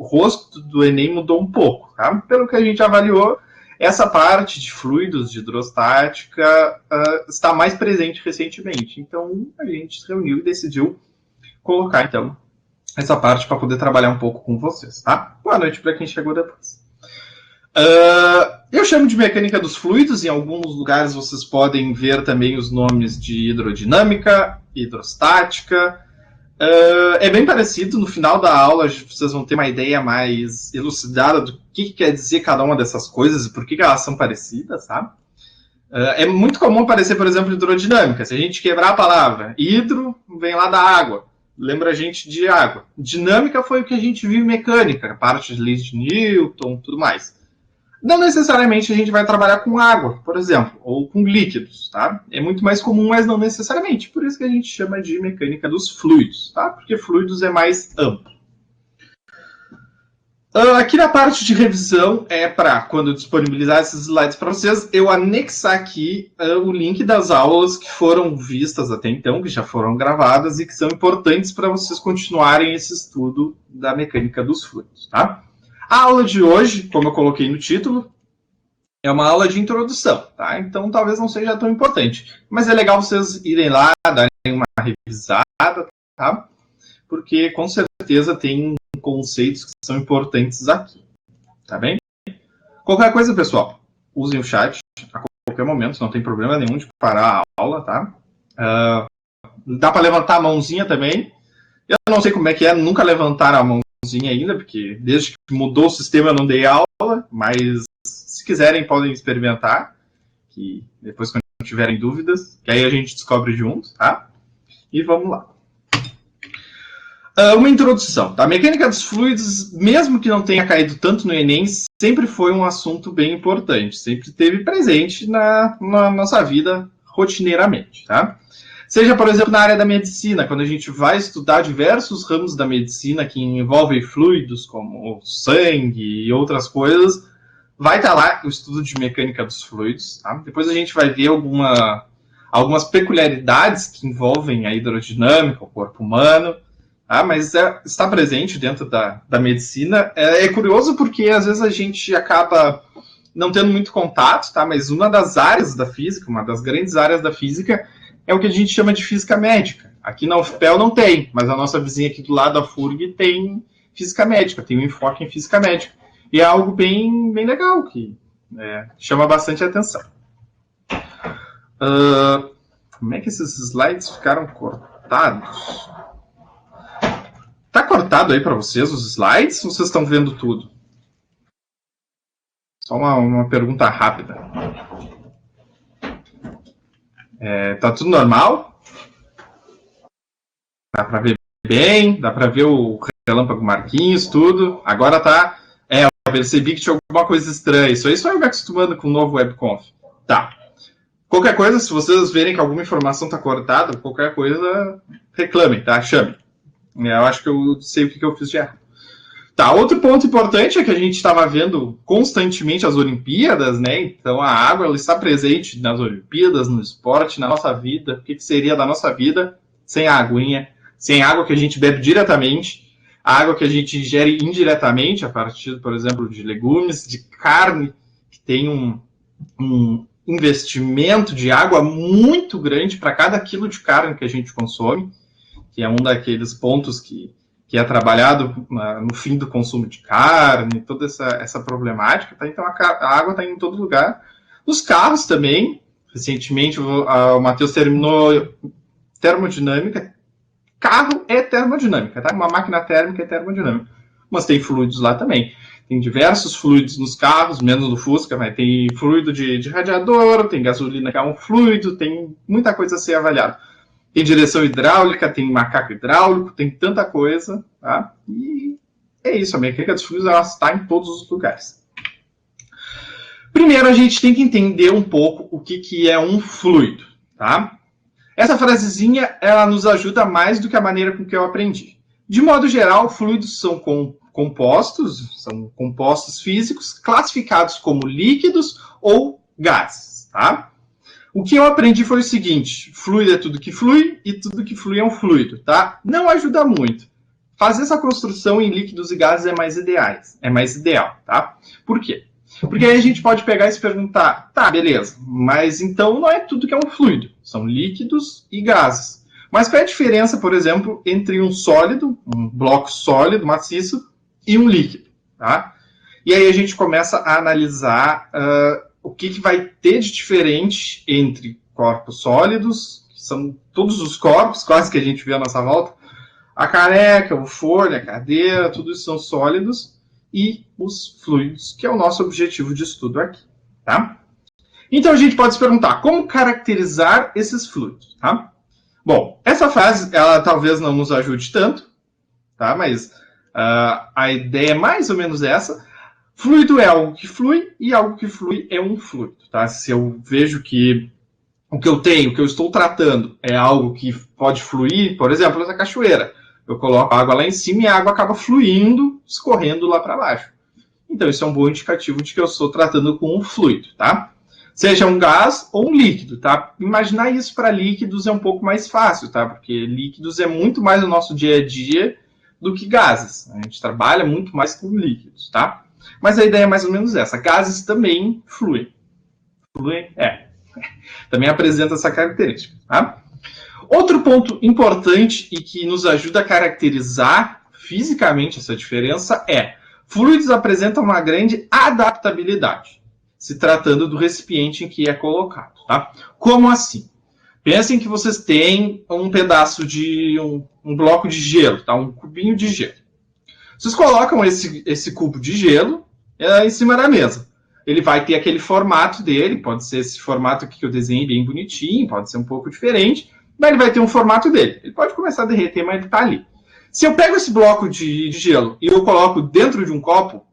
rosto do Enem mudou um pouco, tá? Pelo que a gente avaliou, essa parte de fluidos, de hidrostática, está mais presente recentemente. Então, a gente se reuniu e decidiu colocar, então, essa parte para poder trabalhar um pouco com vocês, tá? Boa noite para quem chegou depois. Eu chamo de mecânica dos fluidos. Em alguns lugares vocês podem ver também os nomes de hidrodinâmica, hidrostática. É bem parecido. No final da aula vocês vão ter uma ideia mais elucidada do que quer dizer cada uma dessas coisas e por que elas são parecidas, tá? É muito comum aparecer, por exemplo, hidrodinâmica. Se a gente quebrar a palavra, hidro vem lá da água, lembra a gente de água. Dinâmica foi o que a gente viu em mecânica, a parte de leis de Newton, tudo mais. Não necessariamente a gente vai trabalhar com água, por exemplo, ou com líquidos, tá? É muito mais comum, mas não necessariamente. Por isso que a gente chama de mecânica dos fluidos, tá? Porque fluidos é mais amplo. Aqui na parte de revisão, para quando eu disponibilizar esses slides para vocês, eu anexar aqui o link das aulas que foram vistas até então, que já foram gravadas e que são importantes para vocês continuarem esse estudo da mecânica dos fluidos, tá? A aula de hoje, como eu coloquei no título, é uma aula de introdução, tá? Então talvez não seja tão importante, mas é legal vocês irem lá, darem uma revisada, tá? Porque com certeza tem conceitos que são importantes aqui, tá bem? Qualquer coisa, pessoal, usem o chat a qualquer momento, não tem problema nenhum de parar a aula, tá? Dá para levantar a mãozinha também. Eu não sei como é que é, nunca levantaram a mãozinha ainda, porque desde que mudou o sistema eu não dei aula, mas se quiserem podem experimentar, que depois quando tiverem dúvidas, que aí a gente descobre junto, tá? E vamos lá. Uma introdução. A mecânica dos fluidos, mesmo que não tenha caído tanto no Enem, sempre foi um assunto bem importante, sempre esteve presente na nossa vida rotineiramente, tá? Seja, por exemplo, na área da medicina, quando a gente vai estudar diversos ramos da medicina que envolvem fluidos, como sangue e outras coisas, vai estar lá o estudo de mecânica dos fluidos, tá? Depois a gente vai ver algumas peculiaridades que envolvem a hidrodinâmica, o corpo humano, tá? Mas está presente dentro da medicina. É curioso porque às vezes a gente acaba não tendo muito contato, tá? Mas uma das áreas da física, uma das grandes áreas da física, é o que a gente chama de física médica. Aqui na UFPEL não tem, mas a nossa vizinha aqui do lado, a FURG, tem física médica, tem um enfoque em física médica. E é algo bem legal, que chama bastante atenção. Como é que esses slides ficaram cortados? Tá cortado aí para vocês os slides ou vocês estão vendo tudo? Só uma pergunta rápida. Tá tudo normal? Dá para ver bem? Dá para ver o relâmpago Marquinhos, tudo? Agora tá... eu percebi que tinha alguma coisa estranha. Isso aí só eu me acostumando com o novo WebConf. Tá. Qualquer coisa, se vocês verem que alguma informação tá cortada, qualquer coisa, reclamem, tá? Chame. Eu acho que eu sei o que eu fiz de errado. Tá, outro ponto importante é que a gente estava vendo constantemente as Olimpíadas, né? Então a água ela está presente nas Olimpíadas, no esporte, na nossa vida. O que seria da nossa vida sem a aguinha, sem a água que a gente bebe diretamente, a água que a gente ingere indiretamente, a partir, por exemplo, de legumes, de carne, que tem um investimento de água muito grande para cada quilo de carne que a gente consome, que é um daqueles pontos que é trabalhado no fim do consumo de carne, toda essa problemática, tá? Então a água está em todo lugar. Os carros também, recentemente o Matheus terminou termodinâmica. Carro é termodinâmica, tá? Uma máquina térmica é termodinâmica. Mas tem fluidos lá também. Tem diversos fluidos nos carros, menos no Fusca, mas tem fluido de radiador, tem gasolina que é um fluido, tem muita coisa a ser avaliada. Tem direção hidráulica, tem macaco hidráulico, tem tanta coisa, tá? E é isso, a mecânica dos fluidos ela está em todos os lugares. Primeiro, a gente tem que entender um pouco o que é um fluido, tá? Essa frasezinha, ela nos ajuda mais do que a maneira com que eu aprendi. De modo geral, fluidos são compostos físicos classificados como líquidos ou gases, tá? O que eu aprendi foi o seguinte: fluido é tudo que flui e tudo que flui é um fluido, tá? Não ajuda muito. fazer essa construção em líquidos e gases é mais ideal, tá? Por quê? Porque aí a gente pode pegar e se perguntar, tá, beleza, mas então não é tudo que é um fluido, são líquidos e gases. Mas qual é a diferença, por exemplo, entre um sólido, um bloco sólido, maciço, e um líquido, tá? E aí a gente começa a analisar o que vai ter de diferente entre corpos sólidos, que são todos os corpos, quase que a gente vê à nossa volta, a caneca, o folha, a cadeira, tudo isso são sólidos, e os fluidos, que é o nosso objetivo de estudo aqui, tá? Então a gente pode se perguntar, como caracterizar esses fluidos, tá? Bom, essa frase, ela talvez não nos ajude tanto, tá? Mas a ideia é mais ou menos essa. Fluido é algo que flui, e algo que flui é um fluido, tá? Se eu vejo que o que eu tenho, o que eu estou tratando, é algo que pode fluir, por exemplo, essa cachoeira, eu coloco a água lá em cima e a água acaba fluindo, escorrendo lá para baixo. Então, isso é um bom indicativo de que eu estou tratando com um fluido, tá? Seja um gás ou um líquido, tá? Imaginar isso para líquidos é um pouco mais fácil, tá? Porque líquidos é muito mais o nosso dia a dia do que gases. A gente trabalha muito mais com líquidos, tá? Mas a ideia é mais ou menos essa. Gases também fluem. Fluem, também apresenta essa característica, tá? Outro ponto importante e que nos ajuda a caracterizar fisicamente essa diferença é: fluidos apresentam uma grande adaptabilidade, se tratando do recipiente em que é colocado, tá? Como assim? Pensem que vocês têm um pedaço de um bloco de gelo, tá? Um cubinho de gelo. Vocês colocam esse cubo de gelo em cima da mesa. Ele vai ter aquele formato dele, pode ser esse formato aqui que eu desenhei bem bonitinho, pode ser um pouco diferente, mas ele vai ter um formato dele. Ele pode começar a derreter, mas ele está ali. Se eu pego esse bloco de gelo e eu coloco dentro de um copo,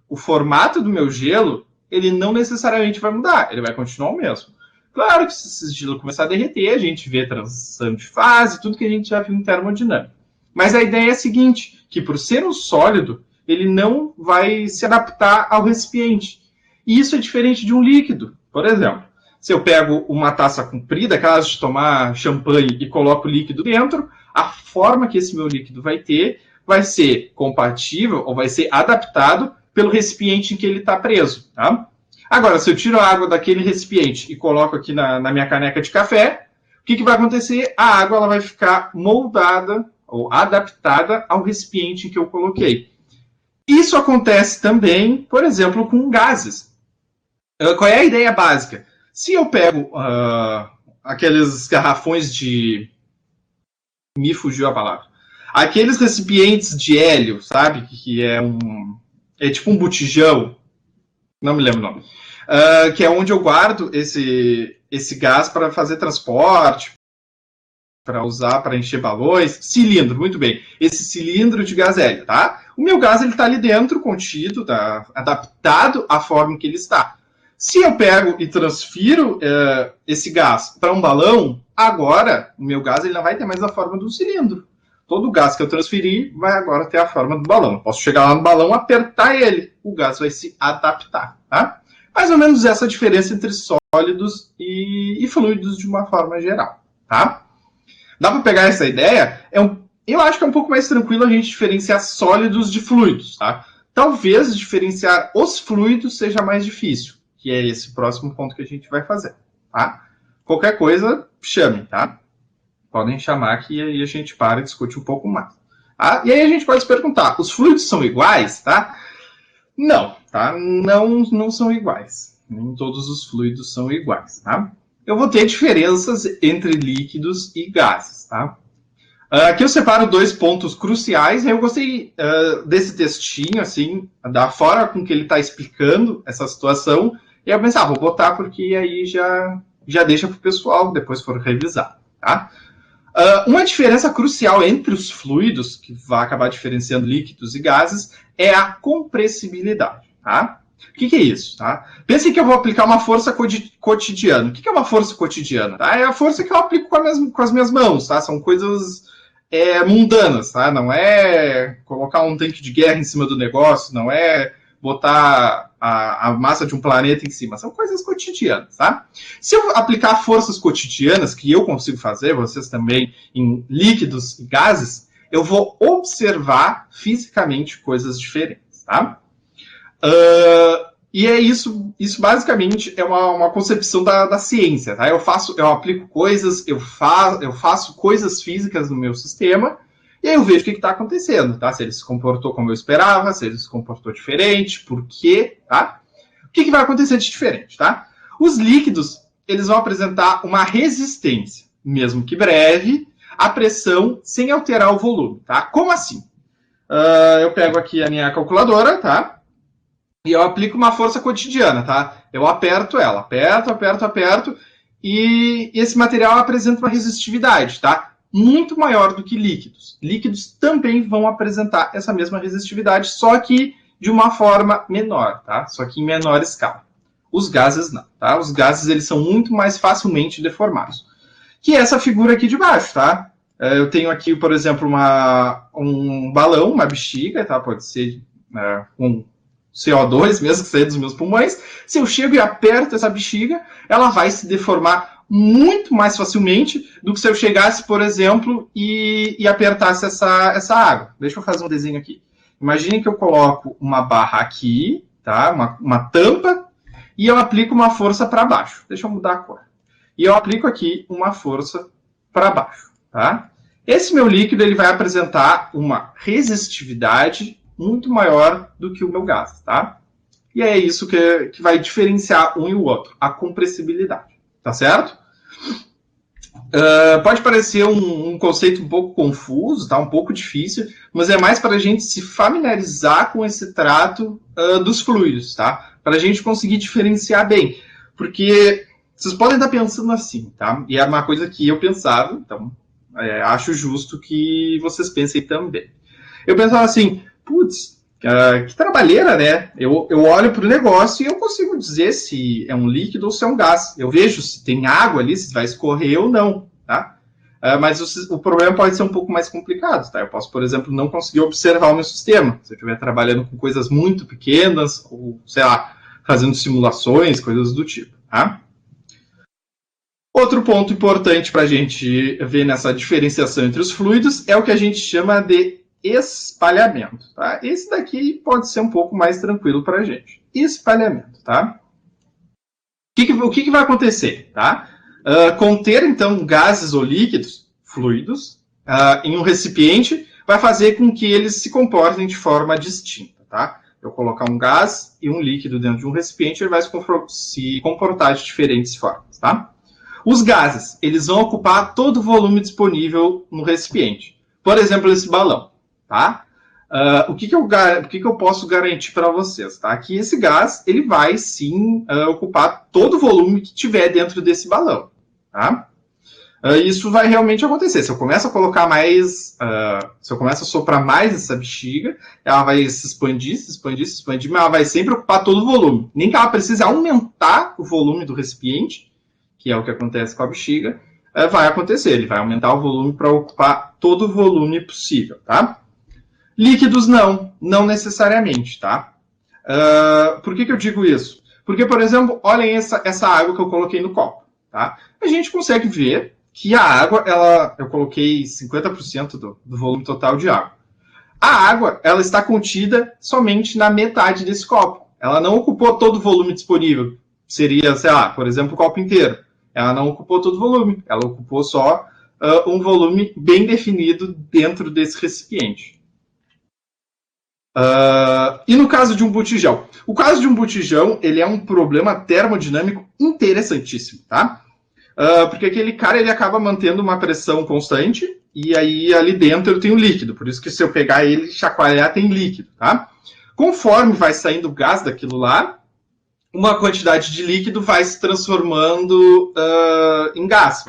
o formato do meu gelo, ele não necessariamente vai mudar, ele vai continuar o mesmo. Claro que se esse gelo começar a derreter, a gente vê transição de fase, tudo que a gente já viu em termodinâmica. Mas a ideia é a seguinte, que por ser um sólido, ele não vai se adaptar ao recipiente. E isso é diferente de um líquido. Por exemplo, se eu pego uma taça comprida, aquelas de tomar champanhe, e coloco o líquido dentro, a forma que esse meu líquido vai ter vai ser compatível ou vai ser adaptado pelo recipiente em que ele está preso, tá? Agora, se eu tiro a água daquele recipiente e coloco aqui na minha caneca de café, o que vai acontecer? A água ela vai ficar moldada ou adaptada ao recipiente em que eu coloquei. Isso acontece também, por exemplo, com gases. Qual é a ideia básica? Se eu pego aqueles garrafões de... Me fugiu a palavra. Aqueles recipientes de hélio, sabe? Que é tipo um botijão. Não me lembro o nome. Que é onde eu guardo esse gás para fazer transporte, para usar para encher balões. Cilindro, muito bem. Esse cilindro de gás hélio, tá? O meu gás está ali dentro, contido, tá adaptado à forma em que ele está. Se eu pego e transfiro esse gás para um balão, agora o meu gás ele não vai ter mais a forma do cilindro. Todo o gás que eu transferi vai agora ter a forma do balão. Eu posso chegar lá no balão, apertar ele, o gás vai se adaptar. Tá? Mais ou menos essa diferença entre sólidos e fluidos de uma forma geral. Tá? Dá para pegar essa ideia? Eu acho que é um pouco mais tranquilo a gente diferenciar sólidos de fluidos. Tá? Talvez diferenciar os fluidos seja mais difícil, que é esse próximo ponto que a gente vai fazer. Tá? Qualquer coisa, chame, tá? Podem chamar que aí a gente para e discute um pouco mais. Tá? E aí a gente pode se perguntar, os fluidos são iguais? Tá? Não, tá? Não são iguais. Nem todos os fluidos são iguais. Tá? Eu vou ter diferenças entre líquidos e gases. Tá? Aqui eu separo dois pontos cruciais. Eu gostei desse textinho, assim, da forma com que ele está explicando essa situação. E eu pensei, vou botar porque aí já deixa para o pessoal depois for revisar. Tá? Uma diferença crucial entre os fluidos, que vai acabar diferenciando líquidos e gases, é a compressibilidade. Tá? O que é isso? Tá? Pense que eu vou aplicar uma força cotidiana. O que é uma força cotidiana? Tá? É a força que eu aplico com as minhas mãos. Tá? São coisas mundanas. Tá? Não é colocar um tanque de guerra em cima do negócio, não é botar a massa de um planeta em cima. São coisas cotidianas, tá? Se eu aplicar forças cotidianas, que eu consigo fazer, vocês também, em líquidos e gases, eu vou observar fisicamente coisas diferentes, tá? E é isso basicamente é uma concepção da ciência, tá? Eu aplico coisas, eu faço coisas físicas no meu sistema, e aí eu vejo o que está acontecendo, tá? Se ele se comportou como eu esperava, se ele se comportou diferente, por quê, tá? O que vai acontecer de diferente, tá? Os líquidos, eles vão apresentar uma resistência, mesmo que breve, à pressão sem alterar o volume, tá? Como assim? Eu pego aqui a minha calculadora, tá? E eu aplico uma força cotidiana, tá? Eu aperto ela, aperto, e esse material apresenta uma resistividade, tá? Muito maior do que líquidos. Líquidos também vão apresentar essa mesma resistividade, só que de uma forma menor, tá? Só que em menor escala. Os gases não, tá? Os gases, eles são muito mais facilmente deformados. Que é essa figura aqui de baixo, tá? Eu tenho aqui, por exemplo, um balão, uma bexiga, tá? Pode ser um CO2 mesmo, que saia dos meus pulmões. Se eu chego e aperto essa bexiga, ela vai se deformar muito mais facilmente do que se eu chegasse, por exemplo, e apertasse essa água. Deixa eu fazer um desenho aqui. Imagine que eu coloco uma barra aqui, tá? Uma tampa, e eu aplico uma força para baixo. Deixa eu mudar a cor. E eu aplico aqui uma força para baixo, tá? Esse meu líquido, ele vai apresentar uma resistividade muito maior do que o meu gás, tá? E é isso que vai diferenciar um e o outro, a compressibilidade, tá certo? Pode parecer um conceito um pouco confuso, tá? Um pouco difícil, mas é mais para a gente se familiarizar com esse trato dos fluidos, tá? Para a gente conseguir diferenciar bem, porque vocês podem estar pensando assim, tá? E é uma coisa que eu pensava, então acho justo que vocês pensem também. Eu pensava assim, putz, que trabalheira, né? Eu olho para o negócio e eu consigo dizer se é um líquido ou se é um gás. Eu vejo se tem água ali, se vai escorrer ou não, tá? Mas o problema pode ser um pouco mais complicado, tá? Eu posso, por exemplo, não conseguir observar o meu sistema. Se eu estiver trabalhando com coisas muito pequenas, ou, sei lá, fazendo simulações, coisas do tipo, tá? Outro ponto importante para a gente ver nessa diferenciação entre os fluidos é o que a gente chama de espalhamento, tá? Esse daqui pode ser um pouco mais tranquilo para a gente. Espalhamento, tá? O que vai acontecer, tá? Conter, então, gases ou líquidos, fluidos, em um recipiente, vai fazer com que eles se comportem de forma distinta, tá? Eu colocar um gás e um líquido dentro de um recipiente, ele vai se comportar de diferentes formas, tá? Os gases, eles vão ocupar todo o volume disponível no recipiente. Por exemplo, esse balão, tá? O que eu posso garantir para vocês, tá? Que esse gás, ele vai sim ocupar todo o volume que tiver dentro desse balão, tá? Isso vai realmente acontecer. Se eu começo a colocar mais, se eu começo a soprar mais essa bexiga, ela vai se expandir, mas ela vai sempre ocupar todo o volume. Nem que ela precise aumentar o volume do recipiente, que é o que acontece com a bexiga, vai acontecer. Ele vai aumentar o volume para ocupar todo o volume possível, tá? Líquidos não necessariamente, tá? Por que eu digo isso? Porque, por exemplo, olhem essa água que eu coloquei no copo, tá? A gente consegue ver que a água, eu coloquei 50% do volume total de água. A água, ela está contida somente na metade desse copo. Ela não ocupou todo o volume disponível. Seria, sei lá, por exemplo, o copo inteiro. Ela não ocupou todo o volume. Ela ocupou só um volume bem definido dentro desse recipiente. E no caso de um botijão? O caso de um botijão, ele é um problema termodinâmico interessantíssimo, tá? Porque aquele cara, ele acaba mantendo uma pressão constante, e aí ali dentro eu tenho líquido. Por isso que se eu pegar ele e chacoalhar, tem líquido, tá? Conforme vai saindo o gás daquilo lá, uma quantidade de líquido vai se transformando em gás,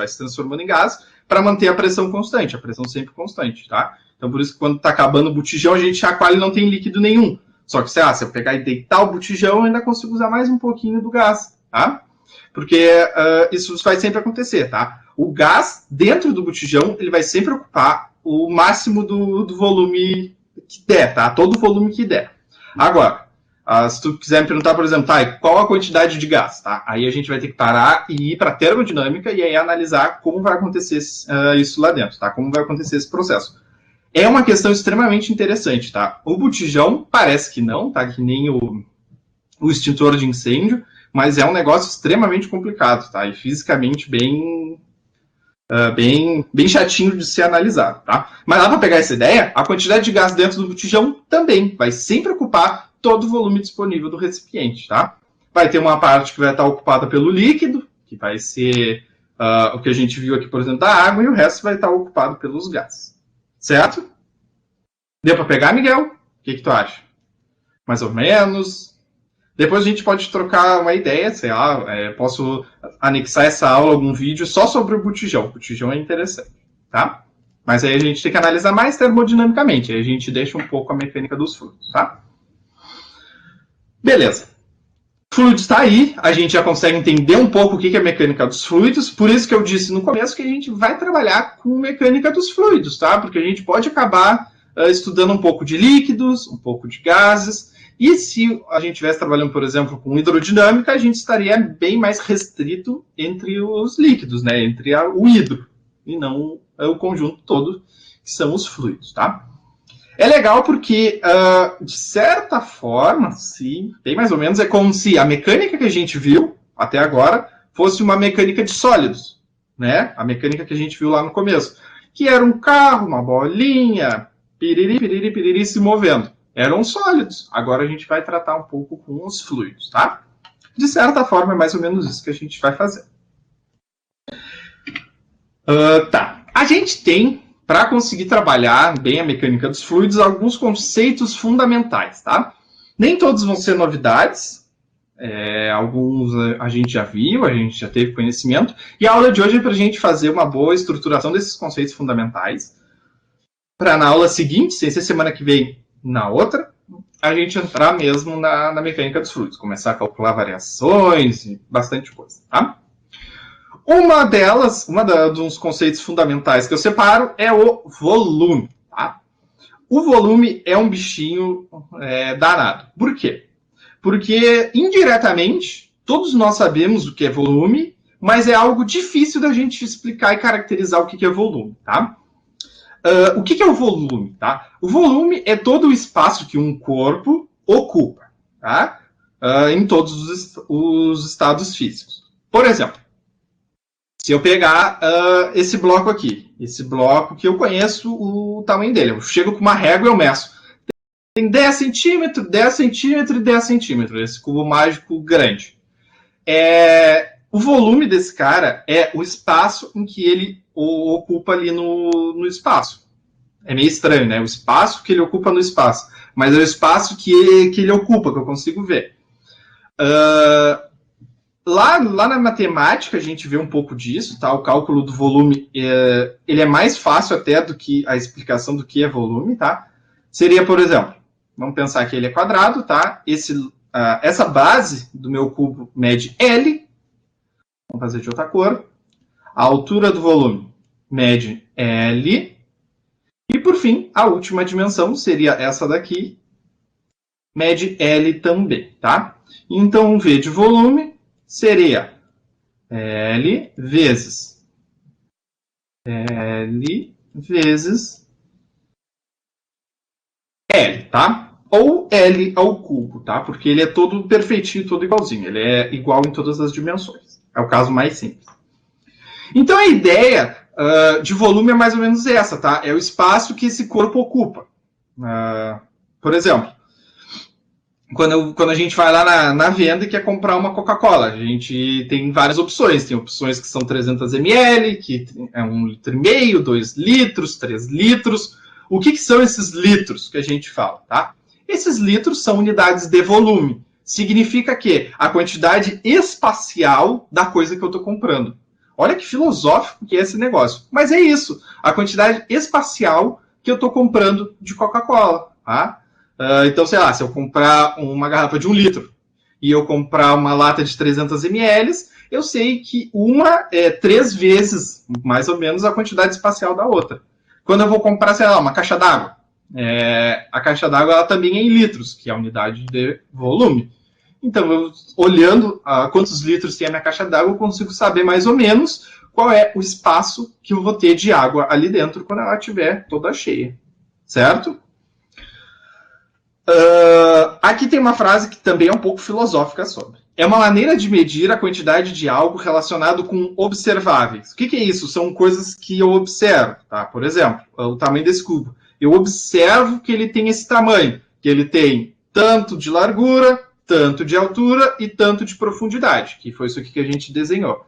para manter a pressão constante, a pressão sempre constante, tá? Então, por isso que quando está acabando o botijão, a gente chacoalha e não tem líquido nenhum. Só que, sei lá, se eu pegar e deitar o botijão, eu ainda consigo usar mais um pouquinho do gás, tá? Porque isso vai sempre acontecer, tá? O gás dentro do botijão, ele vai sempre ocupar o máximo do volume que der, tá? Todo o volume que der. Agora, se tu quiser me perguntar, por exemplo, qual a quantidade de gás, tá? Aí a gente vai ter que parar e ir para a termodinâmica e aí analisar como vai acontecer isso lá dentro, tá? Como vai acontecer esse processo. É uma questão extremamente interessante, tá? O botijão parece que não, tá? Que nem o extintor de incêndio, mas é um negócio extremamente complicado, tá? E fisicamente bem chatinho de ser analisado, tá? Mas lá para pegar essa ideia, a quantidade de gás dentro do botijão também vai sempre ocupar todo o volume disponível do recipiente, tá? Vai ter uma parte que vai estar ocupada pelo líquido, que vai ser o que a gente viu aqui, por exemplo, da água, e o resto vai estar ocupado pelos gases. Certo? Deu para pegar, Miguel? O que tu acha? Mais ou menos? Depois a gente pode trocar uma ideia, sei lá, posso anexar essa aula, algum vídeo só sobre o botijão. O botijão é interessante, tá? Mas aí a gente tem que analisar mais termodinamicamente, aí a gente deixa um pouco a mecânica dos fluidos, tá? Beleza. O fluido está aí, a gente já consegue entender um pouco o que é a mecânica dos fluidos, por isso que eu disse no começo que a gente vai trabalhar com mecânica dos fluidos, tá? Porque a gente pode acabar estudando um pouco de líquidos, um pouco de gases. E se a gente estivesse trabalhando, por exemplo, com hidrodinâmica, a gente estaria bem mais restrito entre os líquidos, né? Entre o hidro, e não o conjunto todo, que são os fluidos, tá? É legal porque, de certa forma, sim, bem mais ou menos, é como se a mecânica que a gente viu até agora fosse uma mecânica de sólidos, né? A mecânica que a gente viu lá no começo, que era um carro, uma bolinha, piriri, piriri, piriri, se movendo. Eram sólidos. Agora a gente vai tratar um pouco com os fluidos, tá? De certa forma, é mais ou menos isso que a gente vai fazer. Tá. A gente tem, para conseguir trabalhar bem a mecânica dos fluidos, alguns conceitos fundamentais, tá? Nem todos vão ser novidades. Alguns a gente já viu, a gente já teve conhecimento. E a aula de hoje é para a gente fazer uma boa estruturação desses conceitos fundamentais. Para na aula seguinte, sem ser semana que vem, na outra, a gente entrar mesmo na mecânica dos fluidos, começar a calcular variações e bastante coisa, tá? Uma dos conceitos fundamentais que eu separo é o volume, tá? O volume é um bichinho danado. Por quê? Porque, indiretamente, todos nós sabemos o que é volume, mas é algo difícil da gente explicar e caracterizar o que é volume, tá? O que é o volume? Tá? O volume é todo o espaço que um corpo ocupa, tá? Em todos os estados físicos. Por exemplo, se eu pegar esse bloco aqui, esse bloco que eu conheço o tamanho dele, eu chego com uma régua e eu meço. Tem 10 centímetros, 10 centímetros e 10 centímetros, esse cubo mágico grande. O volume desse cara é o espaço em que ele ocupa ali no espaço. É meio estranho, né? O espaço que ele ocupa no espaço. Mas é o espaço que ele ocupa, que eu consigo ver. Lá na matemática a gente vê um pouco disso, tá? O cálculo do volume ele é mais fácil até do que a explicação do que é volume, tá? Seria, por exemplo, vamos pensar que ele é quadrado, tá? Essa base do meu cubo mede L. Vamos fazer de outra cor. A altura do volume mede L. E, por fim, a última dimensão seria essa daqui. Mede L também, tá? Então, V de volume seria L vezes L, tá? Ou L ao cubo, tá? Porque ele é todo perfeitinho, todo igualzinho. Ele é igual em todas as dimensões. É o caso mais simples. Então, a ideia de volume é mais ou menos essa, tá? É o espaço que esse corpo ocupa. Por exemplo, quando a gente vai lá na venda e quer comprar uma Coca-Cola, a gente tem várias opções. Tem opções que são 300 ml, que é 1,5 litro, 2 litros, 3 litros. O que são esses litros que a gente fala, tá? Esses litros são unidades de volume. Significa que a quantidade espacial da coisa que eu estou comprando. Olha que filosófico que é esse negócio. Mas é isso. A quantidade espacial que eu estou comprando de Coca-Cola. Tá? Então, sei lá, se eu comprar uma garrafa de 1 litro e eu comprar uma lata de 300 ml, eu sei que uma é 3 vezes, mais ou menos, a quantidade espacial da outra. Quando eu vou comprar, sei lá, uma caixa d'água, a caixa d'água ela também é em litros, que é a unidade de volume. Então, eu, olhando quantos litros tem a minha caixa d'água, eu consigo saber mais ou menos qual é o espaço que eu vou ter de água ali dentro quando ela estiver toda cheia. certo? Aqui tem uma frase que também é um pouco filosófica sobre. É uma maneira de medir a quantidade de algo relacionado com observáveis. O que é isso? São coisas que eu observo. Tá? Por exemplo, o tamanho desse cubo. Eu observo que ele tem esse tamanho, que ele tem tanto de largura, tanto de altura e tanto de profundidade, que foi isso aqui que a gente desenhou.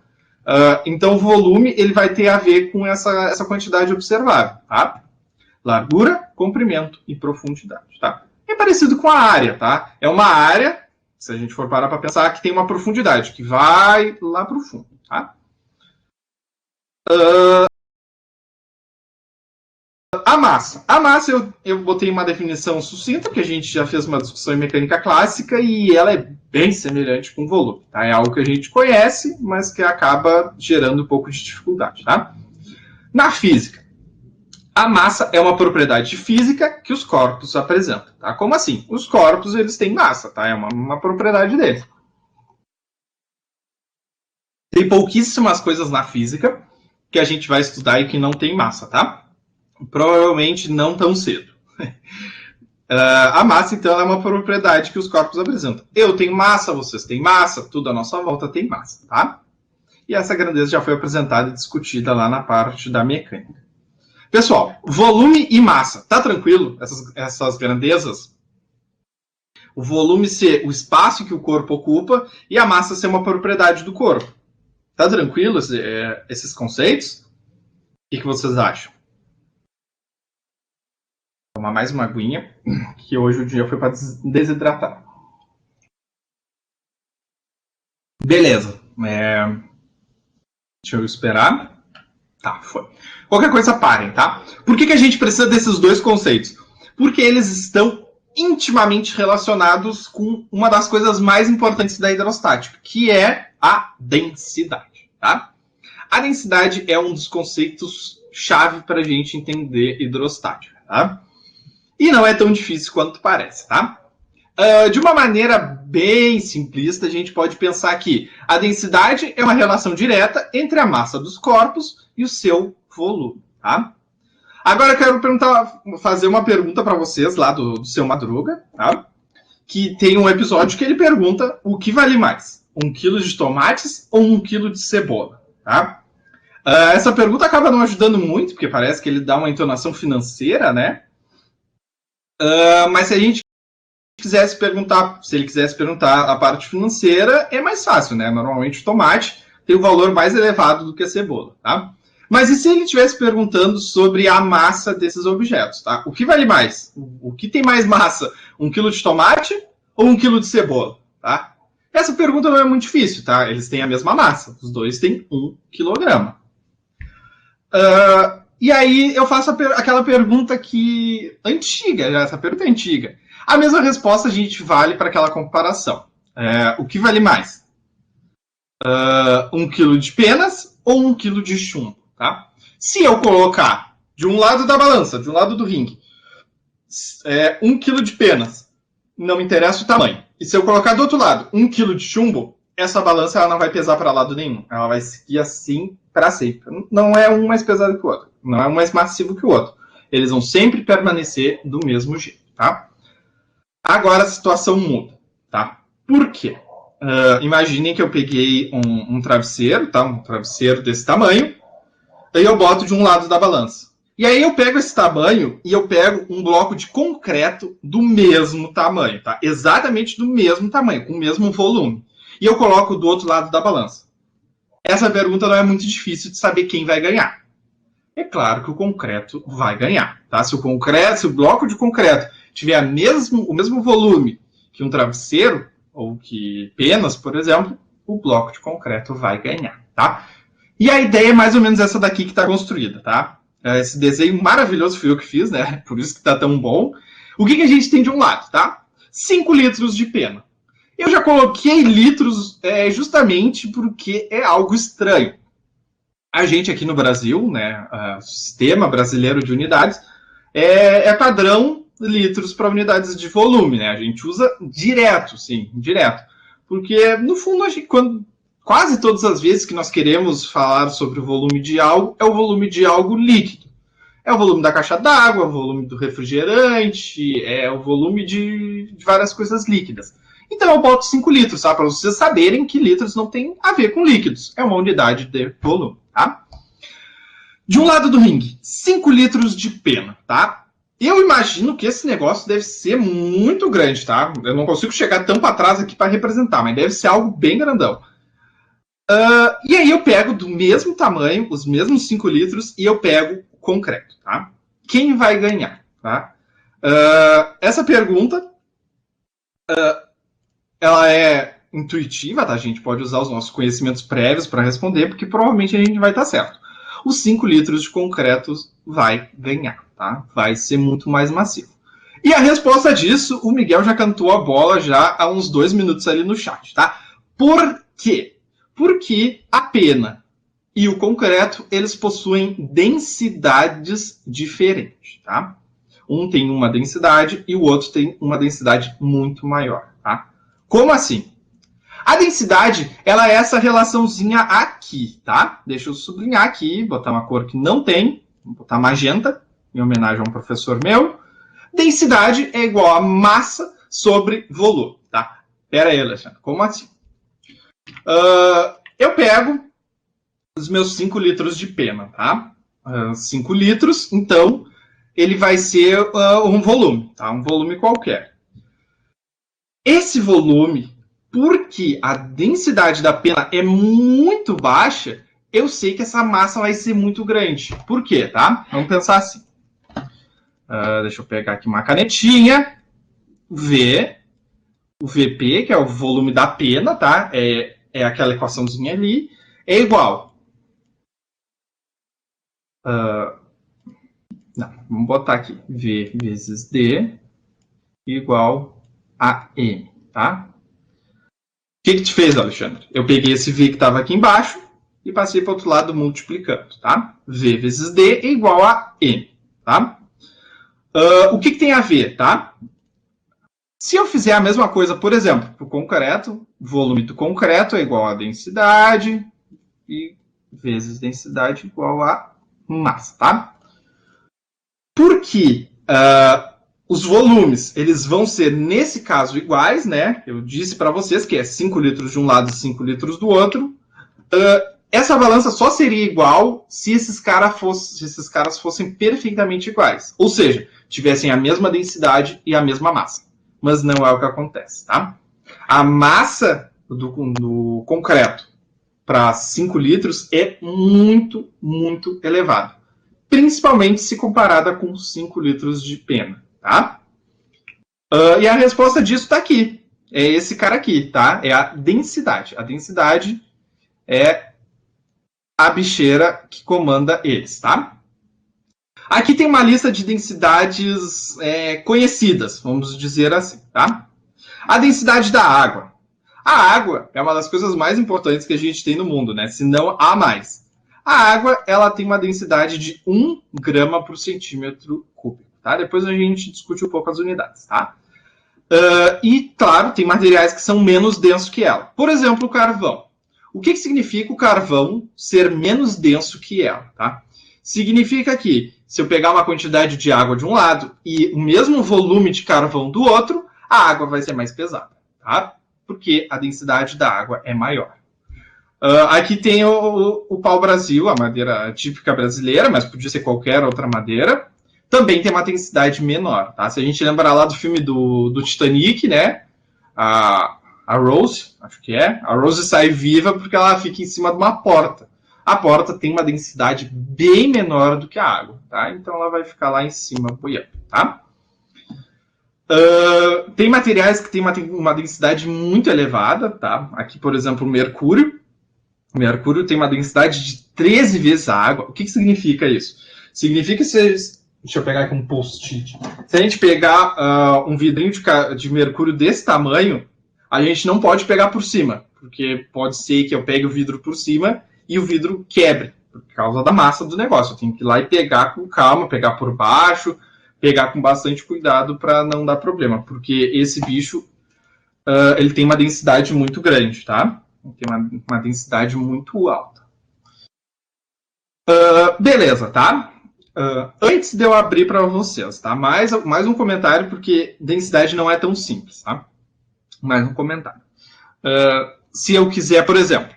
Então, o volume ele vai ter a ver com essa quantidade observável. Tá? Largura, comprimento e profundidade. Tá? É parecido com a área. Tá? É uma área, se a gente for parar para pensar, que tem uma profundidade, que vai lá para o fundo. Tá? A massa. A massa eu botei uma definição sucinta, porque a gente já fez uma discussão em mecânica clássica e ela é bem semelhante com o volume. Tá? É algo que a gente conhece, mas que acaba gerando um pouco de dificuldade. Tá? Na física, a massa é uma propriedade física que os corpos apresentam. Tá? Como assim? Os corpos eles têm massa, tá? É uma propriedade deles. Tem pouquíssimas coisas na física que a gente vai estudar e que não tem massa, tá? Provavelmente não tão cedo. A massa, então, é uma propriedade que os corpos apresentam. Eu tenho massa, vocês têm massa, tudo à nossa volta tem massa, tá? E essa grandeza já foi apresentada e discutida lá na parte da mecânica. Pessoal, volume e massa, tá tranquilo? Essas grandezas? O volume ser o espaço que o corpo ocupa e a massa ser uma propriedade do corpo. Tá tranquilo esses conceitos? O que vocês acham? Vou tomar mais uma aguinha, que hoje o dia foi para desidratar. Beleza. Deixa eu esperar. Tá, foi. Qualquer coisa, parem, tá? Por que a gente precisa desses dois conceitos? Porque eles estão intimamente relacionados com uma das coisas mais importantes da hidrostática, que é a densidade, tá? A densidade é um dos conceitos chave para a gente entender hidrostática, tá? E não é tão difícil quanto parece, tá? De uma maneira bem simplista, a gente pode pensar que a densidade é uma relação direta entre a massa dos corpos e o seu volume, tá? Agora eu quero fazer uma pergunta para vocês lá do Seu Madruga, tá? Que tem um episódio que ele pergunta o que vale mais, 1 quilo de tomates ou 1 quilo de cebola, tá? Essa pergunta acaba não ajudando muito, porque parece que ele dá uma entonação financeira, né? Mas se ele quisesse perguntar a parte financeira, é mais fácil, né? Normalmente o tomate tem um valor mais elevado do que a cebola, tá? Mas e se ele estivesse perguntando sobre a massa desses objetos, tá? O que vale mais? O que tem mais massa? 1 quilo de tomate ou 1 quilo de cebola, tá? Essa pergunta não é muito difícil, tá? Eles têm a mesma massa. Os dois têm 1 quilograma. E aí eu faço aquela pergunta antiga, essa pergunta é antiga. A mesma resposta a gente vale para aquela comparação. O que vale mais? 1 quilo de penas ou 1 quilo de chumbo? Tá? Se eu colocar de um lado da balança, de um lado do ringue, 1 quilo de penas, não me interessa o tamanho. E se eu colocar do outro lado 1 quilo de chumbo, essa balança ela não vai pesar para lado nenhum. Ela vai seguir assim para sempre. Não é um mais pesado que o outro. Não é um mais massivo que o outro. Eles vão sempre permanecer do mesmo jeito. Tá? Agora a situação muda. Tá? Por quê? Imaginem que eu peguei um travesseiro, tá? Um travesseiro desse tamanho, aí eu boto de um lado da balança. E aí eu pego esse tamanho e eu pego um bloco de concreto do mesmo tamanho, tá? Exatamente do mesmo tamanho, com o mesmo volume. E eu coloco do outro lado da balança. Essa pergunta não é muito difícil de saber quem vai ganhar. É claro que o concreto vai ganhar, tá? Se o bloco de concreto tiver o mesmo volume que um travesseiro, ou que penas, por exemplo, o bloco de concreto vai ganhar, tá? E a ideia é mais ou menos essa daqui que está construída, tá? Esse desenho maravilhoso fui eu que fiz, né? Por isso que está tão bom. O que a gente tem de um lado, tá? 5 litros de pena. Eu já coloquei litros justamente porque é algo estranho. A gente aqui no Brasil, né? O Sistema Brasileiro de Unidades, é padrão litros para unidades de volume, né? A gente usa direto, sim, direto. Porque, no fundo, quase todas as vezes que nós queremos falar sobre o volume de algo, é o volume de algo líquido. É o volume da caixa d'água, o volume do refrigerante, é o volume de várias coisas líquidas. Então eu boto 5 litros, tá? Para vocês saberem que litros não tem a ver com líquidos. É uma unidade de volume, tá? De um lado do ringue, 5 litros de pena, tá? Eu imagino que esse negócio deve ser muito grande, tá? Eu não consigo chegar tão para trás aqui para representar, mas deve ser algo bem grandão. E aí eu pego do mesmo tamanho, os mesmos 5 litros, e eu pego concreto, tá? Quem vai ganhar, tá? Essa pergunta, ela é intuitiva, tá? A gente pode usar os nossos conhecimentos prévios para responder, porque provavelmente a gente vai estar certo. Os 5 litros de concreto vai ganhar, tá? Vai ser muito mais massivo. E a resposta disso, o Miguel já cantou a bola já há uns 2 minutos ali no chat, tá? Por quê? Porque a pena e o concreto, eles possuem densidades diferentes, tá? Um tem uma densidade e o outro tem uma densidade muito maior, tá? Como assim? A densidade, ela é essa relaçãozinha aqui, tá? Deixa eu sublinhar aqui, botar uma cor que não tem, vou botar magenta, em homenagem a um professor meu. Densidade é igual a massa sobre volume, tá? Pera aí, Alexandre, como assim? Eu pego os meus 5 litros de pena, tá? 5 litros, então ele vai ser um volume, tá? Um volume qualquer. Esse volume, porque a densidade da pena é muito baixa, eu sei que essa massa vai ser muito grande. Por quê, tá? Vamos pensar assim. Deixa eu pegar aqui uma canetinha. O VP, que é o volume da pena, tá? É aquela equaçãozinha ali. É igual. Não, vamos botar aqui. V vezes D igual a M, tá? O que te fez, Alexandre? Eu peguei esse V que estava aqui embaixo e passei para o outro lado multiplicando, tá? V vezes D é igual a M, tá? O que tem a ver, tá? Se eu fizer a mesma coisa, por exemplo, para o concreto, volume do concreto é igual a densidade e vezes densidade igual a massa, tá? Porque os volumes, eles vão ser, nesse caso, iguais, né? Eu disse para vocês que é 5 litros de um lado e 5 litros do outro. Essa balança só seria igual se esses caras fossem perfeitamente iguais. Ou seja, tivessem a mesma densidade e a mesma massa. Mas não é o que acontece, tá? A massa do concreto para 5 litros é muito, muito elevada. Principalmente se comparada com 5 litros de pena, tá? E a resposta disso está aqui. É esse cara aqui, tá? É a densidade. A densidade é a bicheira que comanda eles, tá? Aqui tem uma lista de densidades conhecidas, vamos dizer assim, tá? A densidade da água. A água é uma das coisas mais importantes que a gente tem no mundo, né? Se não há mais. A água, ela tem uma densidade de 1 grama por centímetro cúbico, tá? Depois a gente discute um pouco as unidades, tá? E, claro, tem materiais que são menos densos que ela. Por exemplo, o carvão. O que significa o carvão ser menos denso que ela, tá? Significa que, se eu pegar uma quantidade de água de um lado e o mesmo volume de carvão do outro, a água vai ser mais pesada, tá? Porque a densidade da água é maior. Aqui tem o pau-brasil, a madeira típica brasileira, mas podia ser qualquer outra madeira. Também tem uma densidade menor, tá? Se a gente lembrar lá do filme do Titanic, né? A Rose, acho que é. A Rose sai viva porque ela fica em cima de uma porta. A porta tem uma densidade bem menor do que a água, tá? Então ela vai ficar lá em cima boiando, tá? Tem materiais que têm uma densidade muito elevada, tá? Aqui, por exemplo, o mercúrio. O mercúrio tem uma densidade de 13 vezes a água. O que significa isso? Significa que deixa eu pegar aqui um post-it. Se a gente pegar um vidrinho de mercúrio desse tamanho, a gente não pode pegar por cima, porque pode ser que eu pegue o vidro por cima e o vidro quebre, por causa da massa do negócio. Eu tenho que ir lá e pegar com calma, pegar por baixo, pegar com bastante cuidado para não dar problema, porque esse bicho ele tem uma densidade muito grande, tá? Tem uma densidade muito alta. Beleza, tá? Antes de eu abrir para vocês, tá? Mais um comentário, porque densidade não é tão simples, tá? Mais um comentário. Se eu quiser, por exemplo,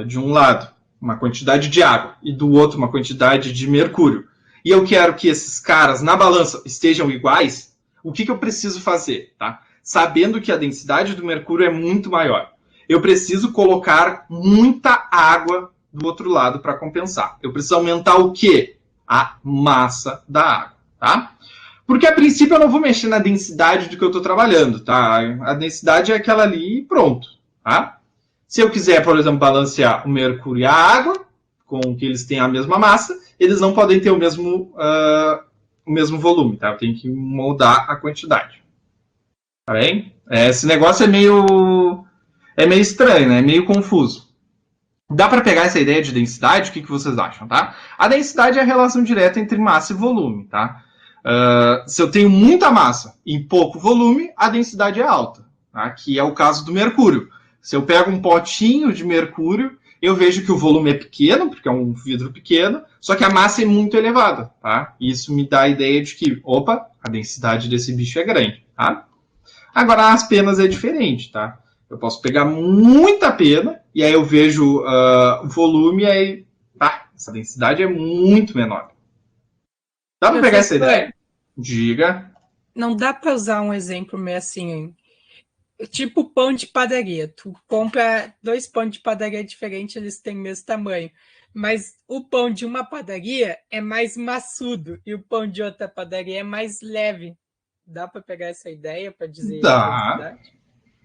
de um lado uma quantidade de água e do outro uma quantidade de mercúrio, e eu quero que esses caras na balança estejam iguais, o que eu preciso fazer, tá? Sabendo que a densidade do mercúrio é muito maior, eu preciso colocar muita água do outro lado para compensar. Eu preciso aumentar o quê? A massa da água, tá? Porque a princípio eu não vou mexer na densidade do que eu estou trabalhando, tá? A densidade é aquela ali e pronto, tá? Se eu quiser, por exemplo, balancear o mercúrio e a água, com que eles tenham a mesma massa, eles não podem ter o mesmo volume, tá? Eu tenho que moldar a quantidade. Tá bem? Esse negócio é meio estranho, né? É meio confuso. Dá para pegar essa ideia de densidade? O que vocês acham, tá? A densidade é a relação direta entre massa e volume, tá? Se eu tenho muita massa e pouco volume, a densidade é alta, tá? Que é o caso do mercúrio. Se eu pego um potinho de mercúrio, eu vejo que o volume é pequeno, porque é um vidro pequeno, só que a massa é muito elevada, tá? Isso me dá a ideia de que, opa, a densidade desse bicho é grande, tá? Agora, as penas é diferente, tá? Eu posso pegar muita pena, e aí eu vejo o volume, e aí, essa densidade é muito menor. Dá para pegar essa ideia? Diga. Não dá para usar um exemplo meio assim, tipo pão de padaria. Tu compra 2 pães de padaria diferentes, eles têm o mesmo tamanho. Mas o pão de uma padaria é mais maçudo e o pão de outra padaria é mais leve. Dá para pegar essa ideia para dizer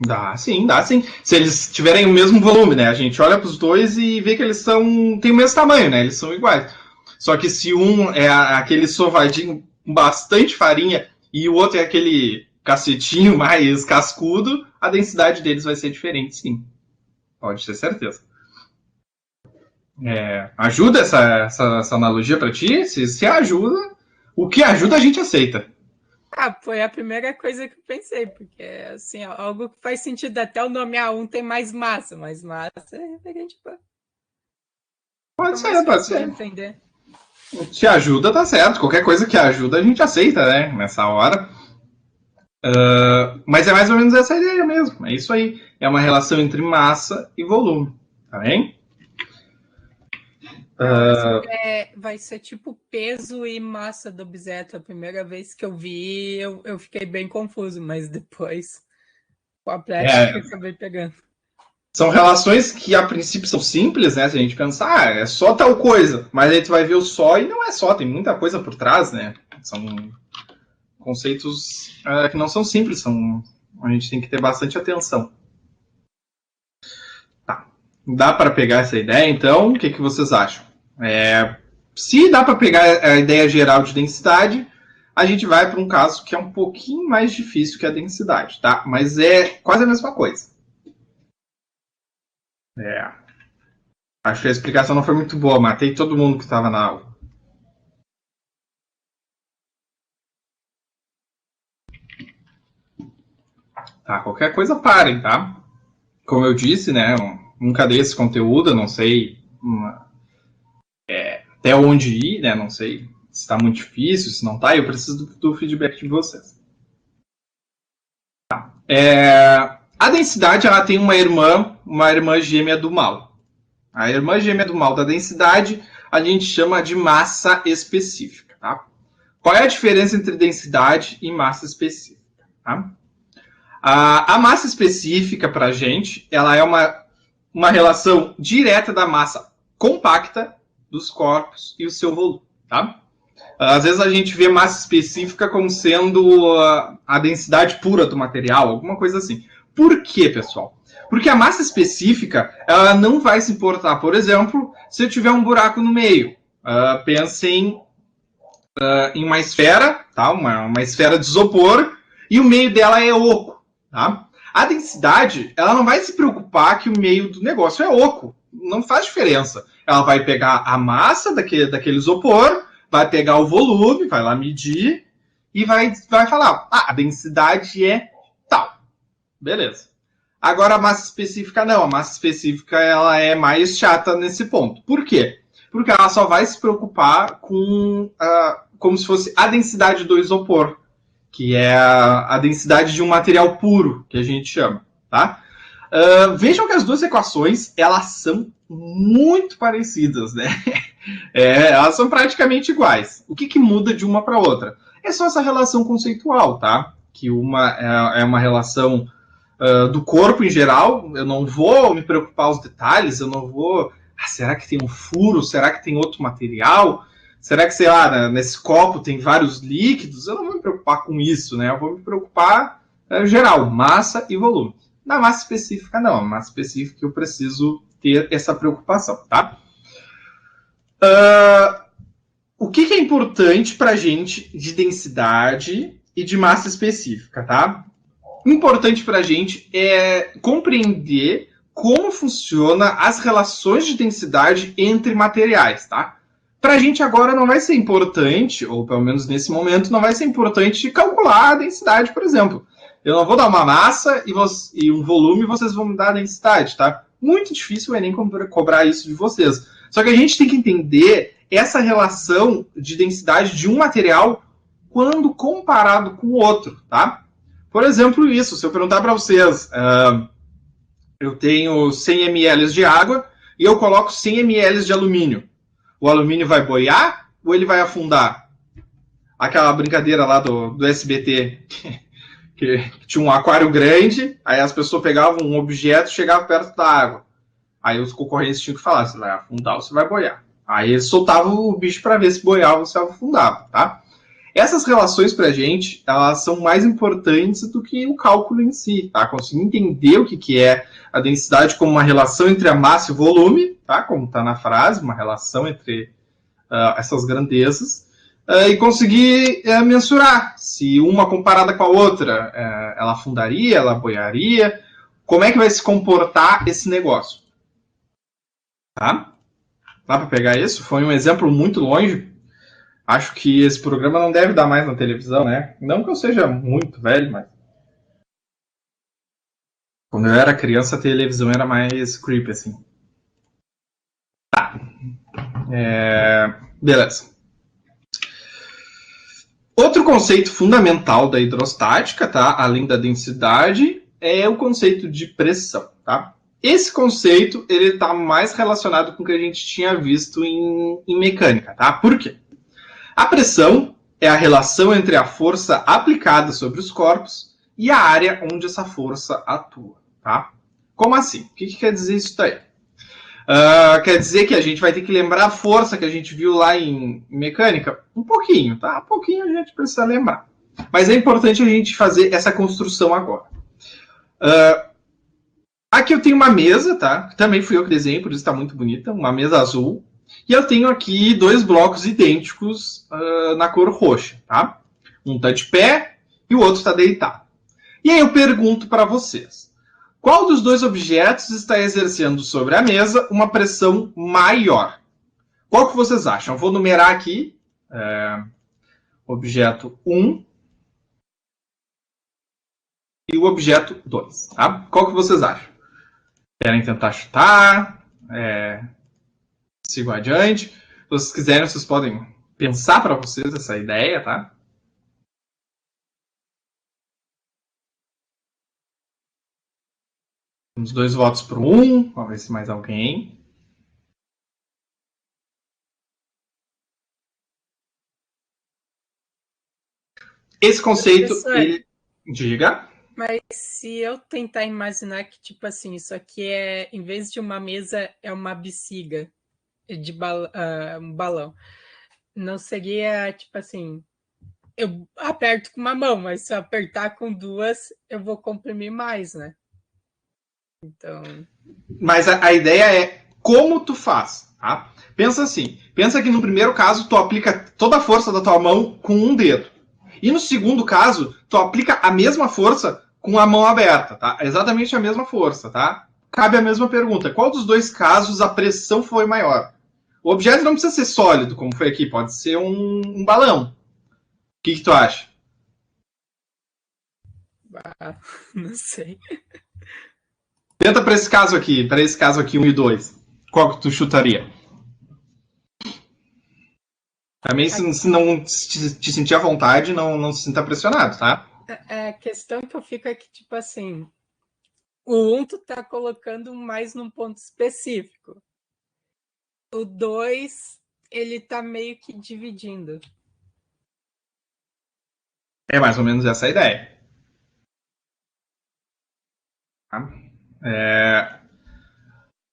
Dá, sim, dá sim. Se eles tiverem o mesmo volume, né? A gente olha para os dois e vê que eles têm o mesmo tamanho, né? Eles são iguais. Só que se um é aquele sovadinho com bastante farinha e o outro é aquele cacetinho mais cascudo, a densidade deles vai ser diferente, sim. Pode ter certeza. Ajuda essa analogia para ti? Se ajuda, o que ajuda a gente aceita. Foi a primeira coisa que eu pensei, porque assim, algo que faz sentido, até o nome A1 tem mais massa, mas massa é referente para... Pode ser. Entender. Se ajuda, tá certo. Qualquer coisa que ajuda, a gente aceita, né? Nessa hora. Mas é mais ou menos essa ideia mesmo. É isso aí. É uma relação entre massa e volume. Tá bem? Vai ser tipo peso e massa do objeto. A primeira vez que eu vi, eu fiquei bem confuso, mas depois, com a prática, eu acabei pegando. São relações que a princípio são simples, né? Se a gente pensar, é só tal coisa. Mas aí tu vai ver o só e não é só, tem muita coisa por trás, né? São conceitos que não são simples, a gente tem que ter bastante atenção. Tá. Dá para pegar essa ideia, então? O que vocês acham? Se dá para pegar a ideia geral de densidade, a gente vai para um caso que é um pouquinho mais difícil que a densidade, tá? Mas é quase a mesma coisa. Acho que a explicação não foi muito boa, matei todo mundo que estava na aula. Tá, qualquer coisa parem, tá? Como eu disse, né? Nunca dei esse conteúdo, eu não sei até onde ir, né? Não sei se está muito difícil, se não tá, eu preciso do feedback de vocês. Tá. A densidade, ela tem uma irmã gêmea do mal. A irmã gêmea do mal da densidade a gente chama de massa específica, tá? Qual é a diferença entre densidade e massa específica, tá? A massa específica para a gente, ela é uma relação direta da massa compacta dos corpos e o seu volume, tá? Às vezes a gente vê massa específica como sendo a densidade pura do material, alguma coisa assim. Por quê, pessoal? Porque a massa específica, ela não vai se importar, por exemplo, se eu tiver um buraco no meio. Pensem em uma esfera, tá? Uma esfera de isopor, e o meio dela é oco. Tá? A densidade, ela não vai se preocupar que o meio do negócio é oco. Não faz diferença. Ela vai pegar a massa daquele isopor, vai pegar o volume, vai lá medir e vai falar, a densidade é tal. Beleza. Agora a massa específica não. A massa específica ela é mais chata nesse ponto. Por quê? porque ela só vai se preocupar com como se fosse a densidade do isopor, que é a densidade de um material puro, que a gente chama, tá? Vejam que as duas equações, elas são muito parecidas, né? Elas são praticamente iguais. O que muda de uma para outra? É só essa relação conceitual, tá? Que uma é uma relação do corpo em geral. Eu não vou me preocupar com os detalhes, eu não vou... será que tem um furo? Será que tem outro material? Será que, sei lá, nesse copo tem vários líquidos? Eu não vou me preocupar com isso, né? Eu vou me preocupar geral, massa e volume. Na massa específica, não. Na massa específica eu preciso ter essa preocupação, tá? O que é importante para a gente de densidade e de massa específica, tá? Importante para a gente é compreender como funciona as relações de densidade entre materiais, tá? Para a gente agora não vai ser importante, ou pelo menos nesse momento, não vai ser importante calcular a densidade, por exemplo. Eu não vou dar uma massa e um volume e vocês vão me dar a densidade, tá? Muito difícil o Enem cobrar isso de vocês. Só que a gente tem que entender essa relação de densidade de um material quando comparado com o outro, tá? Por exemplo, isso, se eu perguntar para vocês, eu tenho 100 ml de água e eu coloco 100 ml de alumínio. O alumínio vai boiar ou ele vai afundar? Aquela brincadeira lá do SBT, que tinha um aquário grande, aí as pessoas pegavam um objeto e chegavam perto da água. Aí os concorrentes tinham que falar, se vai afundar ou se vai boiar. Aí eles soltavam o bicho para ver se boiava ou se afundava, tá? Essas relações para a gente, elas são mais importantes do que o cálculo em si, tá? Conseguir entender o que é a densidade como uma relação entre a massa e o volume, tá? Como está na frase, uma relação entre essas grandezas, e conseguir mensurar se uma comparada com a outra, ela afundaria, ela boiaria, como é que vai se comportar esse negócio, tá? Dá para pegar isso? Foi um exemplo muito longe. Acho que esse programa não deve dar mais na televisão, né? Não que eu seja muito velho, mas... Quando eu era criança, a televisão era mais creepy, assim. Tá. Beleza. Outro conceito fundamental da hidrostática, tá? Além da densidade, é o conceito de pressão, tá? Esse conceito, ele está mais relacionado com o que a gente tinha visto em mecânica, tá? Por quê? A pressão é a relação entre a força aplicada sobre os corpos e a área onde essa força atua, tá? Como assim? O que quer dizer isso daí? Quer dizer que a gente vai ter que lembrar a força que a gente viu lá em mecânica? Um pouquinho, tá? Um pouquinho a gente precisa lembrar. Mas é importante a gente fazer essa construção agora. Aqui eu tenho uma mesa, tá? Também fui eu que desenhei, por isso está muito bonita. Uma mesa azul. E eu tenho aqui dois blocos idênticos na cor roxa, tá? Um está de pé e o outro está deitado. E aí eu pergunto para vocês, qual dos dois objetos está exercendo sobre a mesa uma pressão maior? Qual que vocês acham? Eu vou numerar aqui objeto 1 e o objeto 2, tá? Qual que vocês acham? Querem tentar chutar? Sigo adiante. Se vocês quiserem, vocês podem pensar para vocês essa ideia, tá? Temos 2 votos para o 1. Vamos ver se mais alguém. Esse conceito, ele... Diga. Mas se eu tentar imaginar que, tipo assim, isso aqui em vez de uma mesa, é uma bexiga de um balão. Não seria, tipo assim, eu aperto com uma mão, mas se eu apertar com duas, eu vou comprimir mais, né? Então... Mas a ideia é como tu faz, tá? Pensa assim, pensa que no primeiro caso tu aplica toda a força da tua mão com um dedo. E no segundo caso, tu aplica a mesma força com a mão aberta, tá? Exatamente a mesma força, tá? Cabe a mesma pergunta. Qual dos dois casos a pressão foi maior? O objeto não precisa ser sólido, como foi aqui. Pode ser um balão. O que tu acha? Não sei. Tenta para esse caso aqui, 1 e 2. Qual que tu chutaria? Também, se não te sentir à vontade, não se sinta pressionado, tá? A questão que eu fico é que, tipo assim, o 1 tu tá colocando mais num ponto específico. O 2, ele tá meio que dividindo. É mais ou menos essa a ideia. Tá?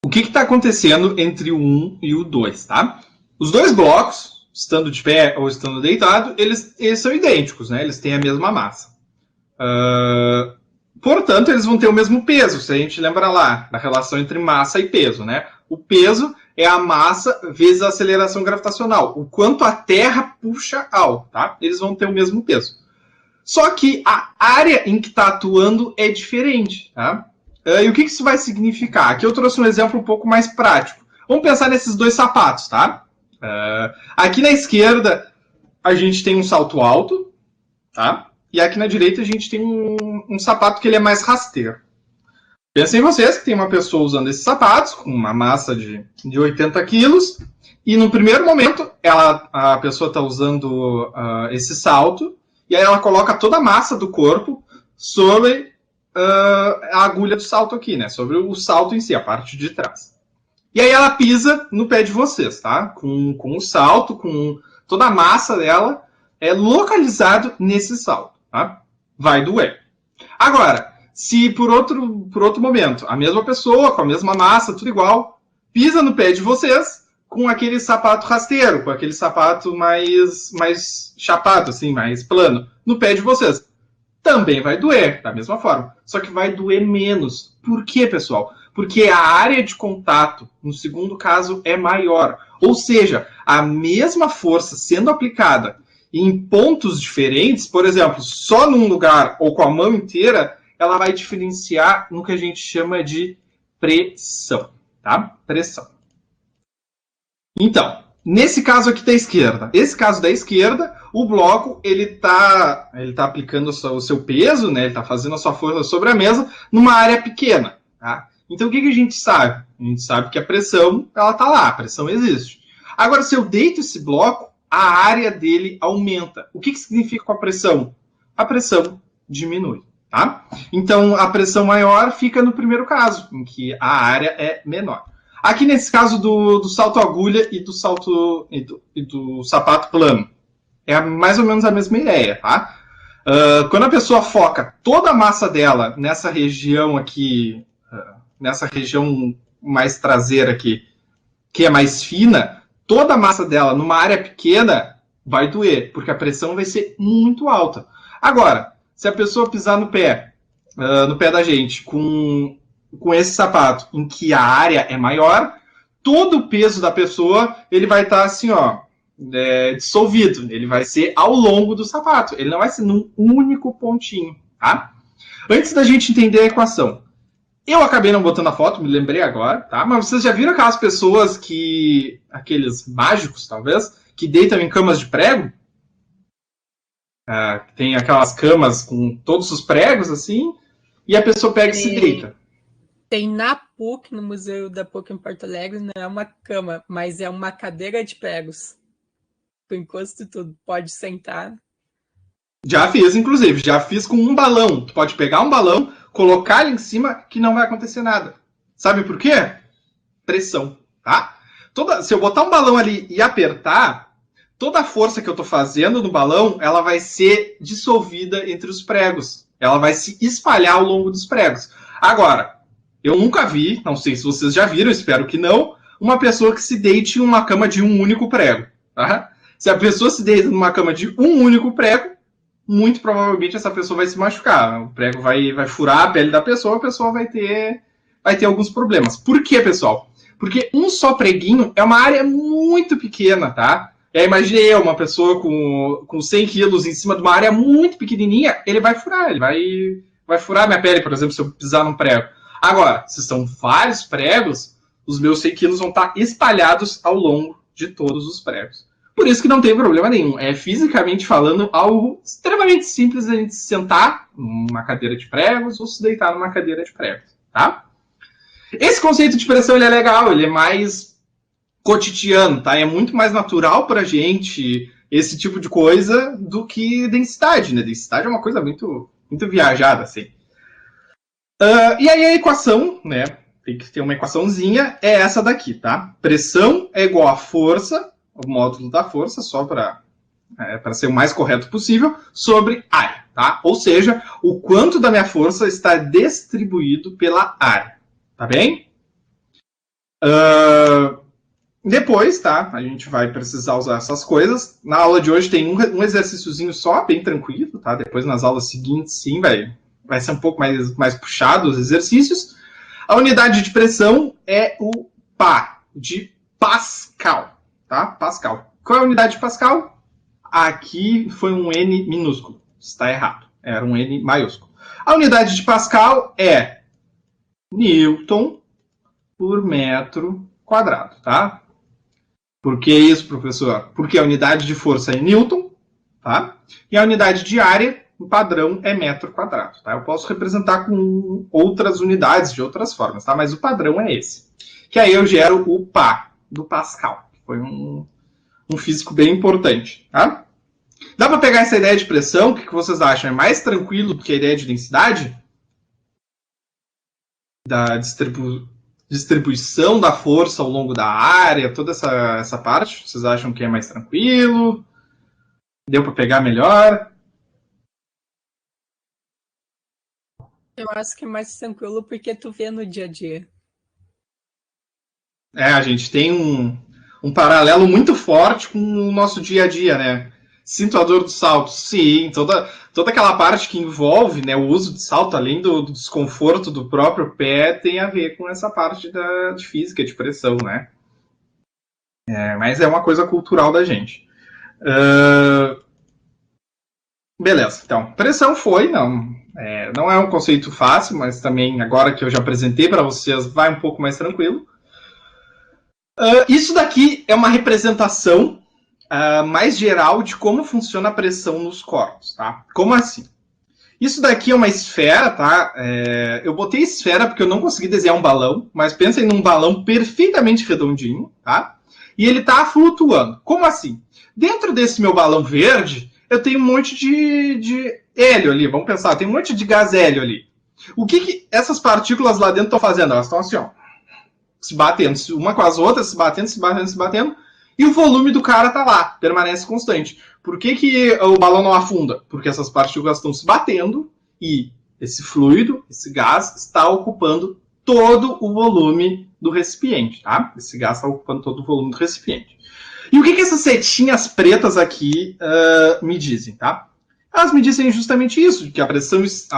O que está acontecendo entre o 1 e o 2, tá? Os dois blocos, estando de pé ou estando deitado, eles são idênticos, né? Eles têm a mesma massa. Portanto, eles vão ter o mesmo peso, se a gente lembra lá da relação entre massa e peso, né? O peso é a massa vezes a aceleração gravitacional, o quanto a Terra puxa algo, tá? Eles vão ter o mesmo peso. Só que a área em que está atuando é diferente, tá? E o que isso vai significar? Aqui eu trouxe um exemplo um pouco mais prático. Vamos pensar nesses dois sapatos, tá? Aqui na esquerda a gente tem um salto alto, tá? E aqui na direita a gente tem um sapato que ele é mais rasteiro. Pensem vocês que tem uma pessoa usando esses sapatos com uma massa de 80 quilos e no primeiro momento a pessoa está usando esse salto e aí ela coloca toda a massa do corpo sobre a agulha do salto aqui, né? Sobre o salto em si, a parte de trás. E aí ela pisa no pé de vocês, tá? Com o salto, com toda a massa dela é localizado nesse salto, tá? Vai doer. Agora, se por outro momento a mesma pessoa, com a mesma massa, tudo igual, pisa no pé de vocês com aquele sapato rasteiro, com aquele sapato mais chapado, assim, mais plano, no pé de vocês, também vai doer, da mesma forma. Só que vai doer menos. Por quê, pessoal? Porque a área de contato, no segundo caso, é maior. Ou seja, a mesma força sendo aplicada em pontos diferentes, por exemplo, só num lugar ou com a mão inteira, ela vai diferenciar no que a gente chama de pressão, tá? Pressão. Então, nesse caso aqui da esquerda, esse caso da esquerda, o bloco ele tá aplicando o seu peso, né? Ele está fazendo a sua força sobre a mesa numa área pequena, tá? Então o que a gente sabe? A gente sabe que a pressão ela tá lá, a pressão existe. Agora, se eu deito esse bloco, a área dele aumenta. O que significa com a pressão? A pressão diminui, tá? Então a pressão maior fica no primeiro caso, em que a área é menor. Aqui nesse caso do salto agulha e do salto e do sapato plano, é mais ou menos a mesma ideia, tá? Quando a pessoa foca toda a massa dela nessa região aqui, nessa região mais traseira aqui, que é mais fina, toda a massa dela numa área pequena vai doer, porque a pressão vai ser muito alta. Agora, se a pessoa pisar no pé da gente com esse sapato em que a área é maior, todo o peso da pessoa ele vai estar assim, ó, dissolvido. Ele vai ser ao longo do sapato. Ele não vai ser num único pontinho, tá? Antes da gente entender a equação, eu acabei não botando a foto, me lembrei agora, tá? Mas vocês já viram aquelas pessoas aqueles mágicos, talvez, que deitam em camas de prego? Tem aquelas camas com todos os pregos, assim, e a pessoa pega e se deita. Tem na PUC, no Museu da PUC em Porto Alegre, não é uma cama, mas é uma cadeira de pregos. Com encosto e tudo, pode sentar. Já fiz, inclusive, já fiz com um balão. Tu pode pegar um balão, colocar ele em cima, que não vai acontecer nada. Sabe por quê? Pressão, tá? Se eu botar um balão ali e apertar, toda a força que eu tô fazendo no balão, ela vai ser dissolvida entre os pregos. Ela vai se espalhar ao longo dos pregos. Agora, eu nunca vi, não sei se vocês já viram, espero que não, uma pessoa que se deite em uma cama de um único prego, tá? Se a pessoa se deita numa cama de um único prego, muito provavelmente essa pessoa vai se machucar. O prego vai furar a pele da pessoa, a pessoa vai ter alguns problemas. Por quê, pessoal? Porque um só preguinho é uma área muito pequena, tá? E aí imaginei uma pessoa com 100 quilos em cima de uma área muito pequenininha, ele vai furar, ele vai furar a minha pele, por exemplo, se eu pisar num prego. Agora, se são vários pregos, os meus 100 quilos vão estar espalhados ao longo de todos os pregos. Por isso que não tem problema nenhum. É, fisicamente falando, algo extremamente simples a gente sentar numa cadeira de pregos ou se deitar numa cadeira de pregos, tá? Esse conceito de pressão ele é legal, ele é mais cotidiano, tá? É muito mais natural para a gente esse tipo de coisa do que densidade, né? Densidade é uma coisa muito, muito viajada, assim. E aí a equação, né? Tem que ter uma equaçãozinha, é essa daqui, tá? Pressão é igual a força, o módulo da força, só para ser o mais correto possível, sobre área, tá? Ou seja, o quanto da minha força está distribuído pela área, tá bem? Depois, tá? A gente vai precisar usar essas coisas. Na aula de hoje tem um exercíciozinho só, bem tranquilo, tá? Depois nas aulas seguintes, sim, vai ser um pouco mais puxado os exercícios. A unidade de pressão é o PA, de Pascal, tá? Pascal. Qual é a unidade de Pascal? Aqui foi um N minúsculo. Está errado. Era um N maiúsculo. A unidade de Pascal é Newton por metro quadrado, tá? Por que isso, professor? Porque a unidade de força é Newton, tá? E a unidade de área, o padrão, é metro quadrado, tá? Eu posso representar com outras unidades, de outras formas, tá? Mas o padrão é esse. Que aí eu gero o PA, do Pascal. Foi um físico bem importante, tá? Dá para pegar essa ideia de pressão? O que vocês acham? É mais tranquilo do que a ideia de densidade? Da distribuição da força ao longo da área, toda essa parte, vocês acham que é mais tranquilo? Deu para pegar melhor? Eu acho que é mais tranquilo porque tu vê no dia a dia. A gente tem um paralelo muito forte com o nosso dia a dia, né? Sinto a dor do salto, sim, toda aquela parte que envolve, né, o uso de salto, além do desconforto do próprio pé, tem a ver com essa parte de física, de pressão, né? Mas é uma coisa cultural da gente. Beleza, então, pressão foi, não é um conceito fácil, mas também agora que eu já apresentei para vocês, vai um pouco mais tranquilo. Isso daqui é uma representação mais geral de como funciona a pressão nos corpos, tá? Como assim? Isso daqui é uma esfera, tá? Eu botei esfera porque eu não consegui desenhar um balão, mas pensem num balão perfeitamente redondinho, tá? E ele tá flutuando. Como assim? Dentro desse meu balão verde, eu tenho um monte de hélio ali. Vamos pensar, tem um monte de gás hélio ali. O que essas partículas lá dentro estão fazendo? Elas estão assim, ó, se batendo, uma com as outras, se batendo, e o volume do cara tá lá, permanece constante. Por que o balão não afunda? Porque essas partículas estão se batendo e esse fluido, esse gás, está ocupando todo o volume do recipiente, tá? Esse gás está ocupando todo o volume do recipiente. E o que essas setinhas pretas aqui me dizem, tá? Elas me dizem justamente isso, que a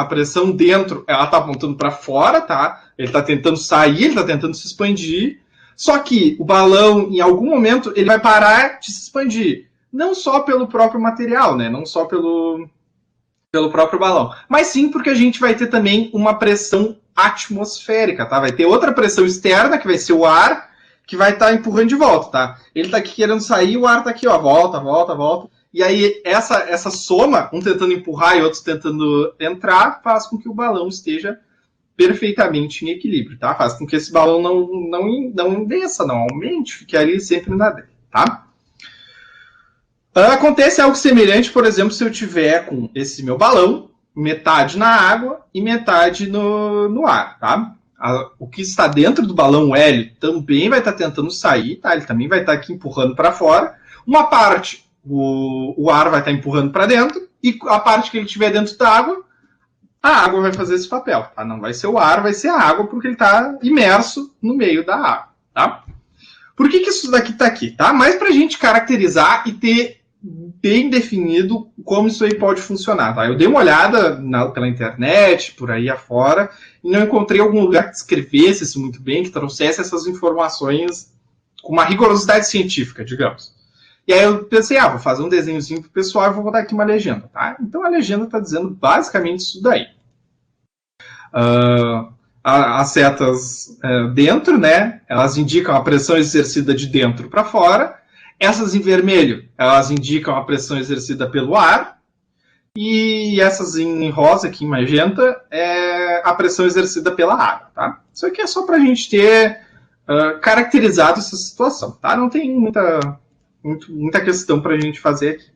pressão dentro, ela está apontando para fora, tá? Ele está tentando sair, ele está tentando se expandir, só que o balão, em algum momento, ele vai parar de se expandir. Não só pelo próprio material, né? Não só pelo próprio balão, mas sim porque a gente vai ter também uma pressão atmosférica, tá? Vai ter outra pressão externa, que vai ser o ar, que vai estar empurrando de volta, tá? Ele está aqui querendo sair, o ar está aqui, ó, volta. E aí, essa soma, um tentando empurrar e outros tentando entrar, faz com que o balão esteja perfeitamente em equilíbrio, tá? Faz com que esse balão não desça, não aumente, fique ali sempre na dele, tá? Acontece algo semelhante, por exemplo, se eu tiver com esse meu balão, metade na água e metade no ar, tá? O que está dentro do balão, o hélio, também vai estar tentando sair, tá? Ele também vai estar aqui empurrando para fora. Uma parte, o ar vai estar empurrando para dentro, e a parte que ele tiver dentro da água, a água vai fazer esse papel, tá? Não vai ser o ar, vai ser a água, porque ele está imerso no meio da água, tá? Por que isso daqui está aqui, tá? Mais para a gente caracterizar e ter bem definido como isso aí pode funcionar, tá? Eu dei uma olhada pela internet, por aí afora, e não encontrei algum lugar que descrevesse isso muito bem, que trouxesse essas informações com uma rigorosidade científica, digamos. E aí eu pensei, vou fazer um desenhozinho pro pessoal e vou botar aqui uma legenda, tá? Então a legenda está dizendo basicamente isso daí. As setas dentro, né? Elas indicam a pressão exercida de dentro para fora. Essas em vermelho, elas indicam a pressão exercida pelo ar. E essas em rosa, aqui em magenta, é a pressão exercida pela água, tá? Isso aqui é só para a gente ter caracterizado essa situação, tá? Não tem muita questão para a gente fazer aqui.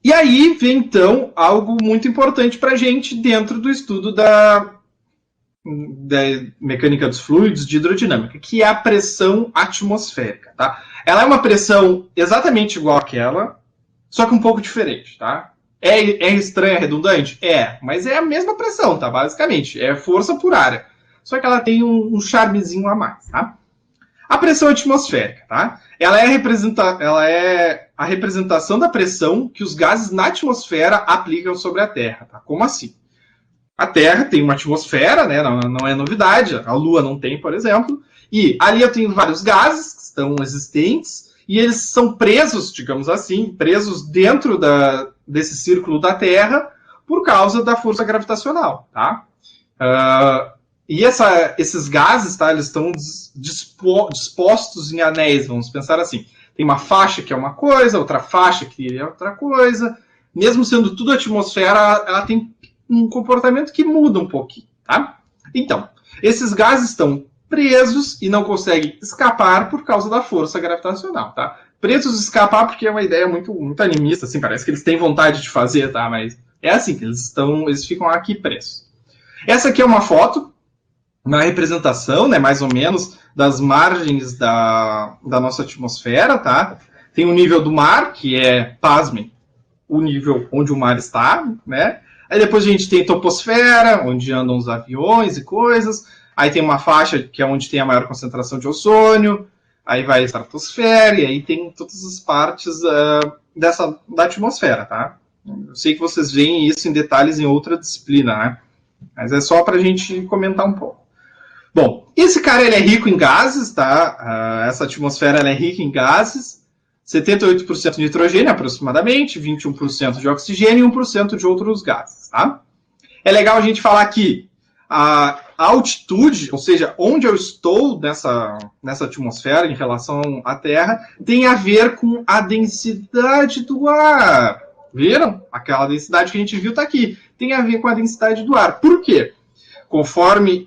E aí vem, então, algo muito importante para a gente dentro do estudo da mecânica dos fluidos, de hidrodinâmica, que é a pressão atmosférica, tá? Ela é uma pressão exatamente igual àquela, só que um pouco diferente, tá? É estranha, redundante? É, mas é a mesma pressão, tá? Basicamente, é força por área. Só que ela tem um charmezinho a mais, tá? A pressão atmosférica, tá? Ela é a representação da pressão que os gases na atmosfera aplicam sobre a Terra, tá? Como assim? A Terra tem uma atmosfera, né? Não é novidade. A Lua não tem, por exemplo. E ali eu tenho vários gases que estão existentes e eles são presos, digamos assim, presos dentro desse círculo da Terra por causa da força gravitacional, tá? E esses gases, tá? Eles estão dispostos em anéis, vamos pensar assim. Tem uma faixa que é uma coisa, outra faixa que é outra coisa. Mesmo sendo tudo atmosfera, ela tem um comportamento que muda um pouquinho, tá? Então, esses gases estão presos e não conseguem escapar por causa da força gravitacional, tá? Presos e escapar porque é uma ideia muito animista, assim, parece que eles têm vontade de fazer, tá? Mas é assim, eles ficam aqui presos. Essa aqui é uma foto, uma representação, né, mais ou menos, das margens da nossa atmosfera, tá? Tem o nível do mar, que é, pasmem, o nível onde o mar está, né? Aí depois a gente tem a toposfera, onde andam os aviões e coisas. Aí tem uma faixa que é onde tem a maior concentração de ozônio. Aí vai a estratosfera, e aí tem todas as partes da atmosfera, tá? Eu sei que vocês veem isso em detalhes em outra disciplina, né? Mas é só para a gente comentar um pouco. Bom, esse cara ele é rico em gases, tá? Essa atmosfera ela é rica em gases. 78% de nitrogênio, aproximadamente, 21% de oxigênio e 1% de outros gases, tá? É legal a gente falar que a altitude, ou seja, onde eu estou nessa atmosfera em relação à Terra, tem a ver com a densidade do ar. Viram? Aquela densidade que a gente viu está aqui. Tem a ver com a densidade do ar. Por quê? Conforme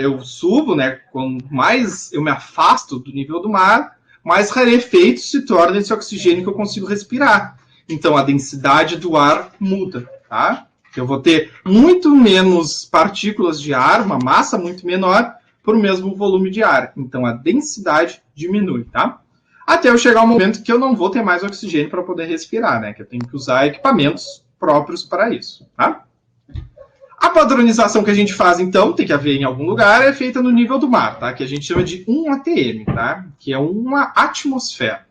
eu subo, né, quanto mais eu me afasto do nível do mar, mais rarefeito se torna esse oxigênio que eu consigo respirar. Então, a densidade do ar muda, tá? Eu vou ter muito menos partículas de ar, uma massa muito menor, por mesmo volume de ar. Então, a densidade diminui, tá? Até eu chegar ao momento que eu não vou ter mais oxigênio para poder respirar, né? Que eu tenho que usar equipamentos próprios para isso, tá? A padronização que a gente faz, então, tem que haver em algum lugar, é feita no nível do mar, tá? Que a gente chama de 1 atm, tá? Que é uma atmosfera.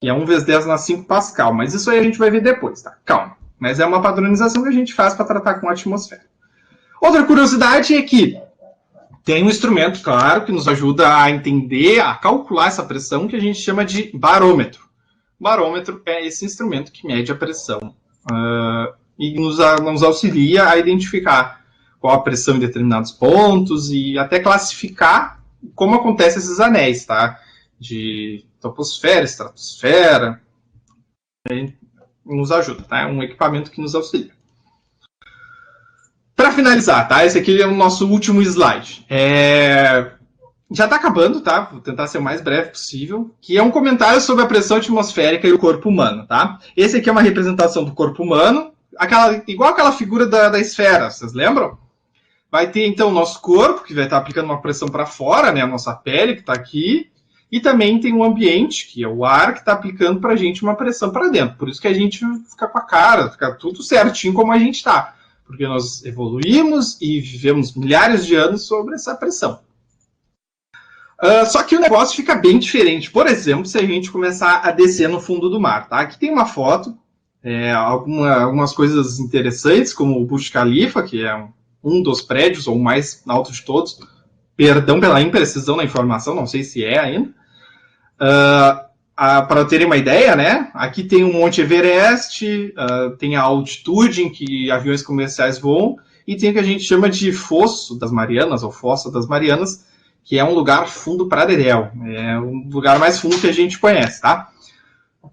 Que é 1 vezes 10 na 5 Pascal. Mas isso aí a gente vai ver depois, tá? Calma. Mas é uma padronização que a gente faz para tratar com a atmosfera. Outra curiosidade é que tem um instrumento, claro, que nos ajuda a entender, a calcular essa pressão, que a gente chama de barômetro. O barômetro é esse instrumento que mede a pressão e nos auxilia a identificar qual a pressão em determinados pontos e até classificar como acontecem esses anéis, tá? De troposfera, estratosfera. Nos ajuda, tá? É um equipamento que nos auxilia. Para finalizar, tá? Esse aqui é o nosso último slide. Já está acabando, tá? Vou tentar ser o mais breve possível. Que é um comentário sobre a pressão atmosférica e o corpo humano, tá? Esse aqui é uma representação do corpo humano, igual aquela figura da esfera, vocês lembram? Vai ter, então, o nosso corpo, que vai estar aplicando uma pressão para fora, né? A nossa pele, que está aqui. E também tem o ambiente, que é o ar, que está aplicando para a gente uma pressão para dentro. Por isso que a gente fica com a cara, fica tudo certinho como a gente está. Porque nós evoluímos e vivemos milhares de anos sobre essa pressão. Só que o negócio fica bem diferente. Por exemplo, se a gente começar a descer no fundo do mar. Tá? Aqui tem uma foto, algumas coisas interessantes, como o Burj Khalifa, que é um dos prédios, ou o mais alto de todos. Perdão pela imprecisão na informação, não sei se é ainda. Para terem uma ideia, né? Aqui tem o Monte Everest, tem a altitude em que aviões comerciais voam, e tem o que a gente chama de Fosso das Marianas, ou Fossa das Marianas, que é um lugar fundo para dedéu. É o lugar mais fundo que a gente conhece, tá?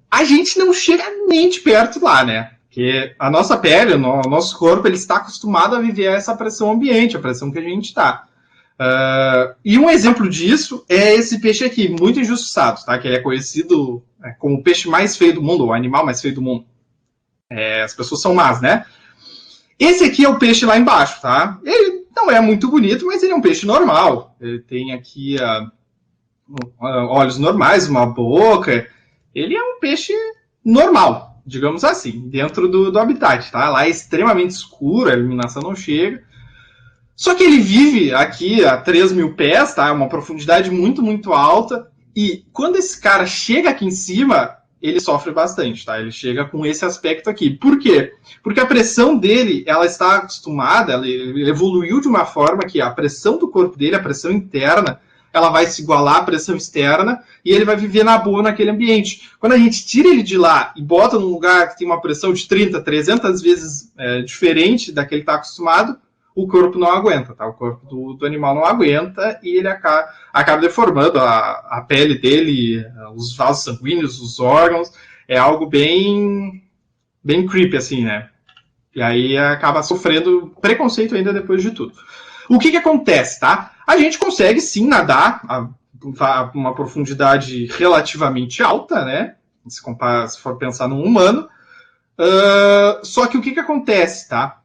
A gente não chega nem de perto lá, né? Porque a nossa pele, o nosso corpo, ele está acostumado a viver essa pressão ambiente, a pressão que a gente está. E um exemplo disso é esse peixe aqui, muito injustiçado, tá? Que ele é conhecido como o peixe mais feio do mundo, o animal mais feio do mundo. As pessoas são más, né? Esse aqui é o peixe lá embaixo, tá? Ele não é muito bonito, mas ele é um peixe normal. Ele tem aqui olhos normais, uma boca. Ele é um peixe normal, digamos assim, dentro do habitat, tá? Lá é extremamente escuro, a iluminação não chega. Só que ele vive aqui a 3.000 pés, tá? Uma profundidade muito, muito alta. E quando esse cara chega aqui em cima, ele sofre bastante, tá? Ele chega com esse aspecto aqui. Por quê? Porque a pressão dele, ela está acostumada, ele evoluiu de uma forma que a pressão do corpo dele, a pressão interna, ela vai se igualar à pressão externa e ele vai viver na boa naquele ambiente. Quando a gente tira ele de lá e bota num lugar que tem uma pressão de 30, 300 vezes diferente daquele que está acostumado, o corpo não aguenta, tá? O corpo do animal não aguenta e ele acaba deformando a pele dele, os vasos sanguíneos, os órgãos. É algo bem creepy, assim, né? E aí acaba sofrendo preconceito ainda depois de tudo. O que acontece, tá? A gente consegue sim nadar a uma profundidade relativamente alta, né? Se for pensar num humano. Só que o que acontece, tá?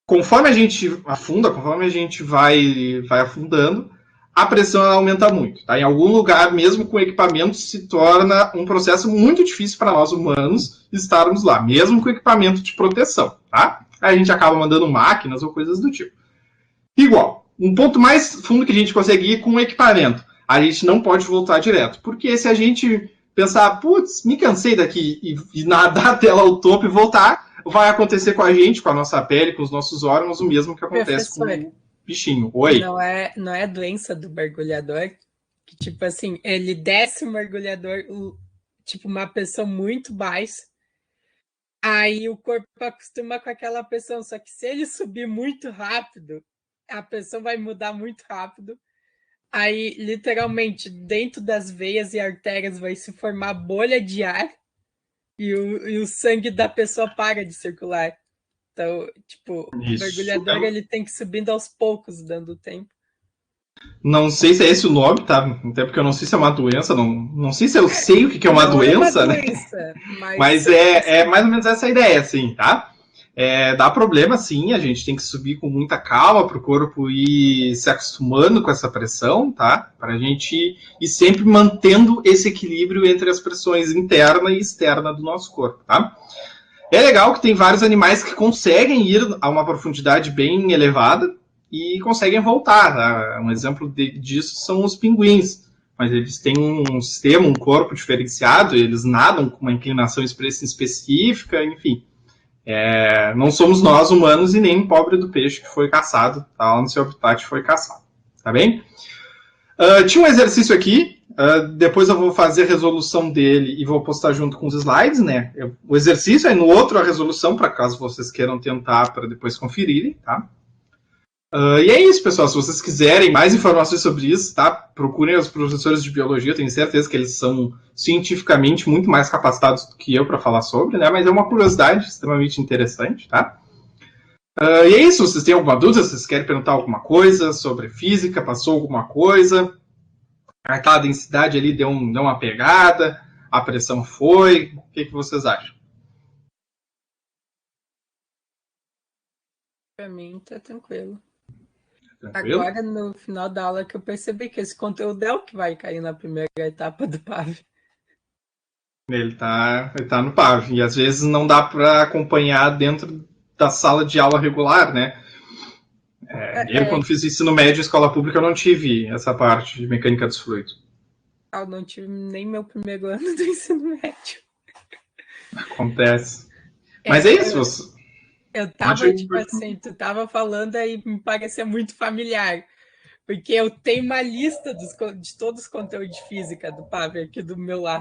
Conforme a gente afunda, conforme a gente vai afundando, a pressão aumenta muito. Tá? Em algum lugar, mesmo com equipamento, se torna um processo muito difícil para nós humanos estarmos lá, mesmo com equipamento de proteção. Tá? Aí a gente acaba mandando máquinas ou coisas do tipo. Igual, um ponto mais fundo que a gente consegue ir com o equipamento, a gente não pode voltar direto. Porque se a gente pensar, putz, me cansei daqui e nadar até lá ao topo e voltar, vai acontecer com a gente, com a nossa pele, com os nossos órgãos, o mesmo que acontece com o bichinho. Oi? Não é a doença do mergulhador, que tipo assim, ele desce o mergulhador, tipo uma pressão muito baixa, aí o corpo acostuma com aquela pressão, só que se ele subir muito rápido, a pressão vai mudar muito rápido, aí literalmente dentro das veias e artérias vai se formar bolha de ar, e o sangue da pessoa para de circular. Então, tipo, o mergulhador ele tem que ir subindo aos poucos, dando tempo. Não sei se é esse o nome, tá? Até porque eu não sei se é uma doença, não sei se eu sei o que é uma doença, né? Mas é mais ou menos essa a ideia, assim, tá? Dá problema, sim, a gente tem que subir com muita calma para o corpo ir se acostumando com essa pressão, tá? Para a gente ir sempre mantendo esse equilíbrio entre as pressões interna e externa do nosso corpo, tá? É legal que tem vários animais que conseguem ir a uma profundidade bem elevada e conseguem voltar, tá? Um exemplo disso são os pinguins, mas eles têm um sistema, um corpo diferenciado, eles nadam com uma inclinação específica, enfim. Não somos nós humanos e nem o pobre do peixe que foi caçado, tá? Lá no seu habitat foi caçado, tá bem? Tinha um exercício aqui, depois eu vou fazer a resolução dele e vou postar junto com os slides, né? O exercício é no outro a resolução, para caso vocês queiram tentar para depois conferirem, tá? E é isso, pessoal. Se vocês quiserem mais informações sobre isso, tá? Procurem os professores de biologia. Eu tenho certeza que eles são cientificamente muito mais capacitados do que eu para falar sobre, né? Mas é uma curiosidade extremamente interessante, tá? E é isso. Vocês têm alguma dúvida? Vocês querem perguntar alguma coisa sobre física? Passou alguma coisa? Aquela densidade ali deu uma pegada? A pressão foi? O que vocês acham? Para mim, tá tranquilo. Tranquilo? Agora, no final da aula, que eu percebi que esse conteúdo é o que vai cair na primeira etapa do PAV. Ele tá no PAV. E às vezes não dá para acompanhar dentro da sala de aula regular, né? Eu, quando fiz ensino médio, escola pública, eu não tive essa parte de mecânica dos fluidos. Eu não tive nem meu primeiro ano do ensino médio. Acontece. Mas é isso. Eu tava, tipo assim, tu tava falando aí, me parecia muito familiar. Porque eu tenho uma lista de todos os conteúdos de física do PAV aqui do meu lado.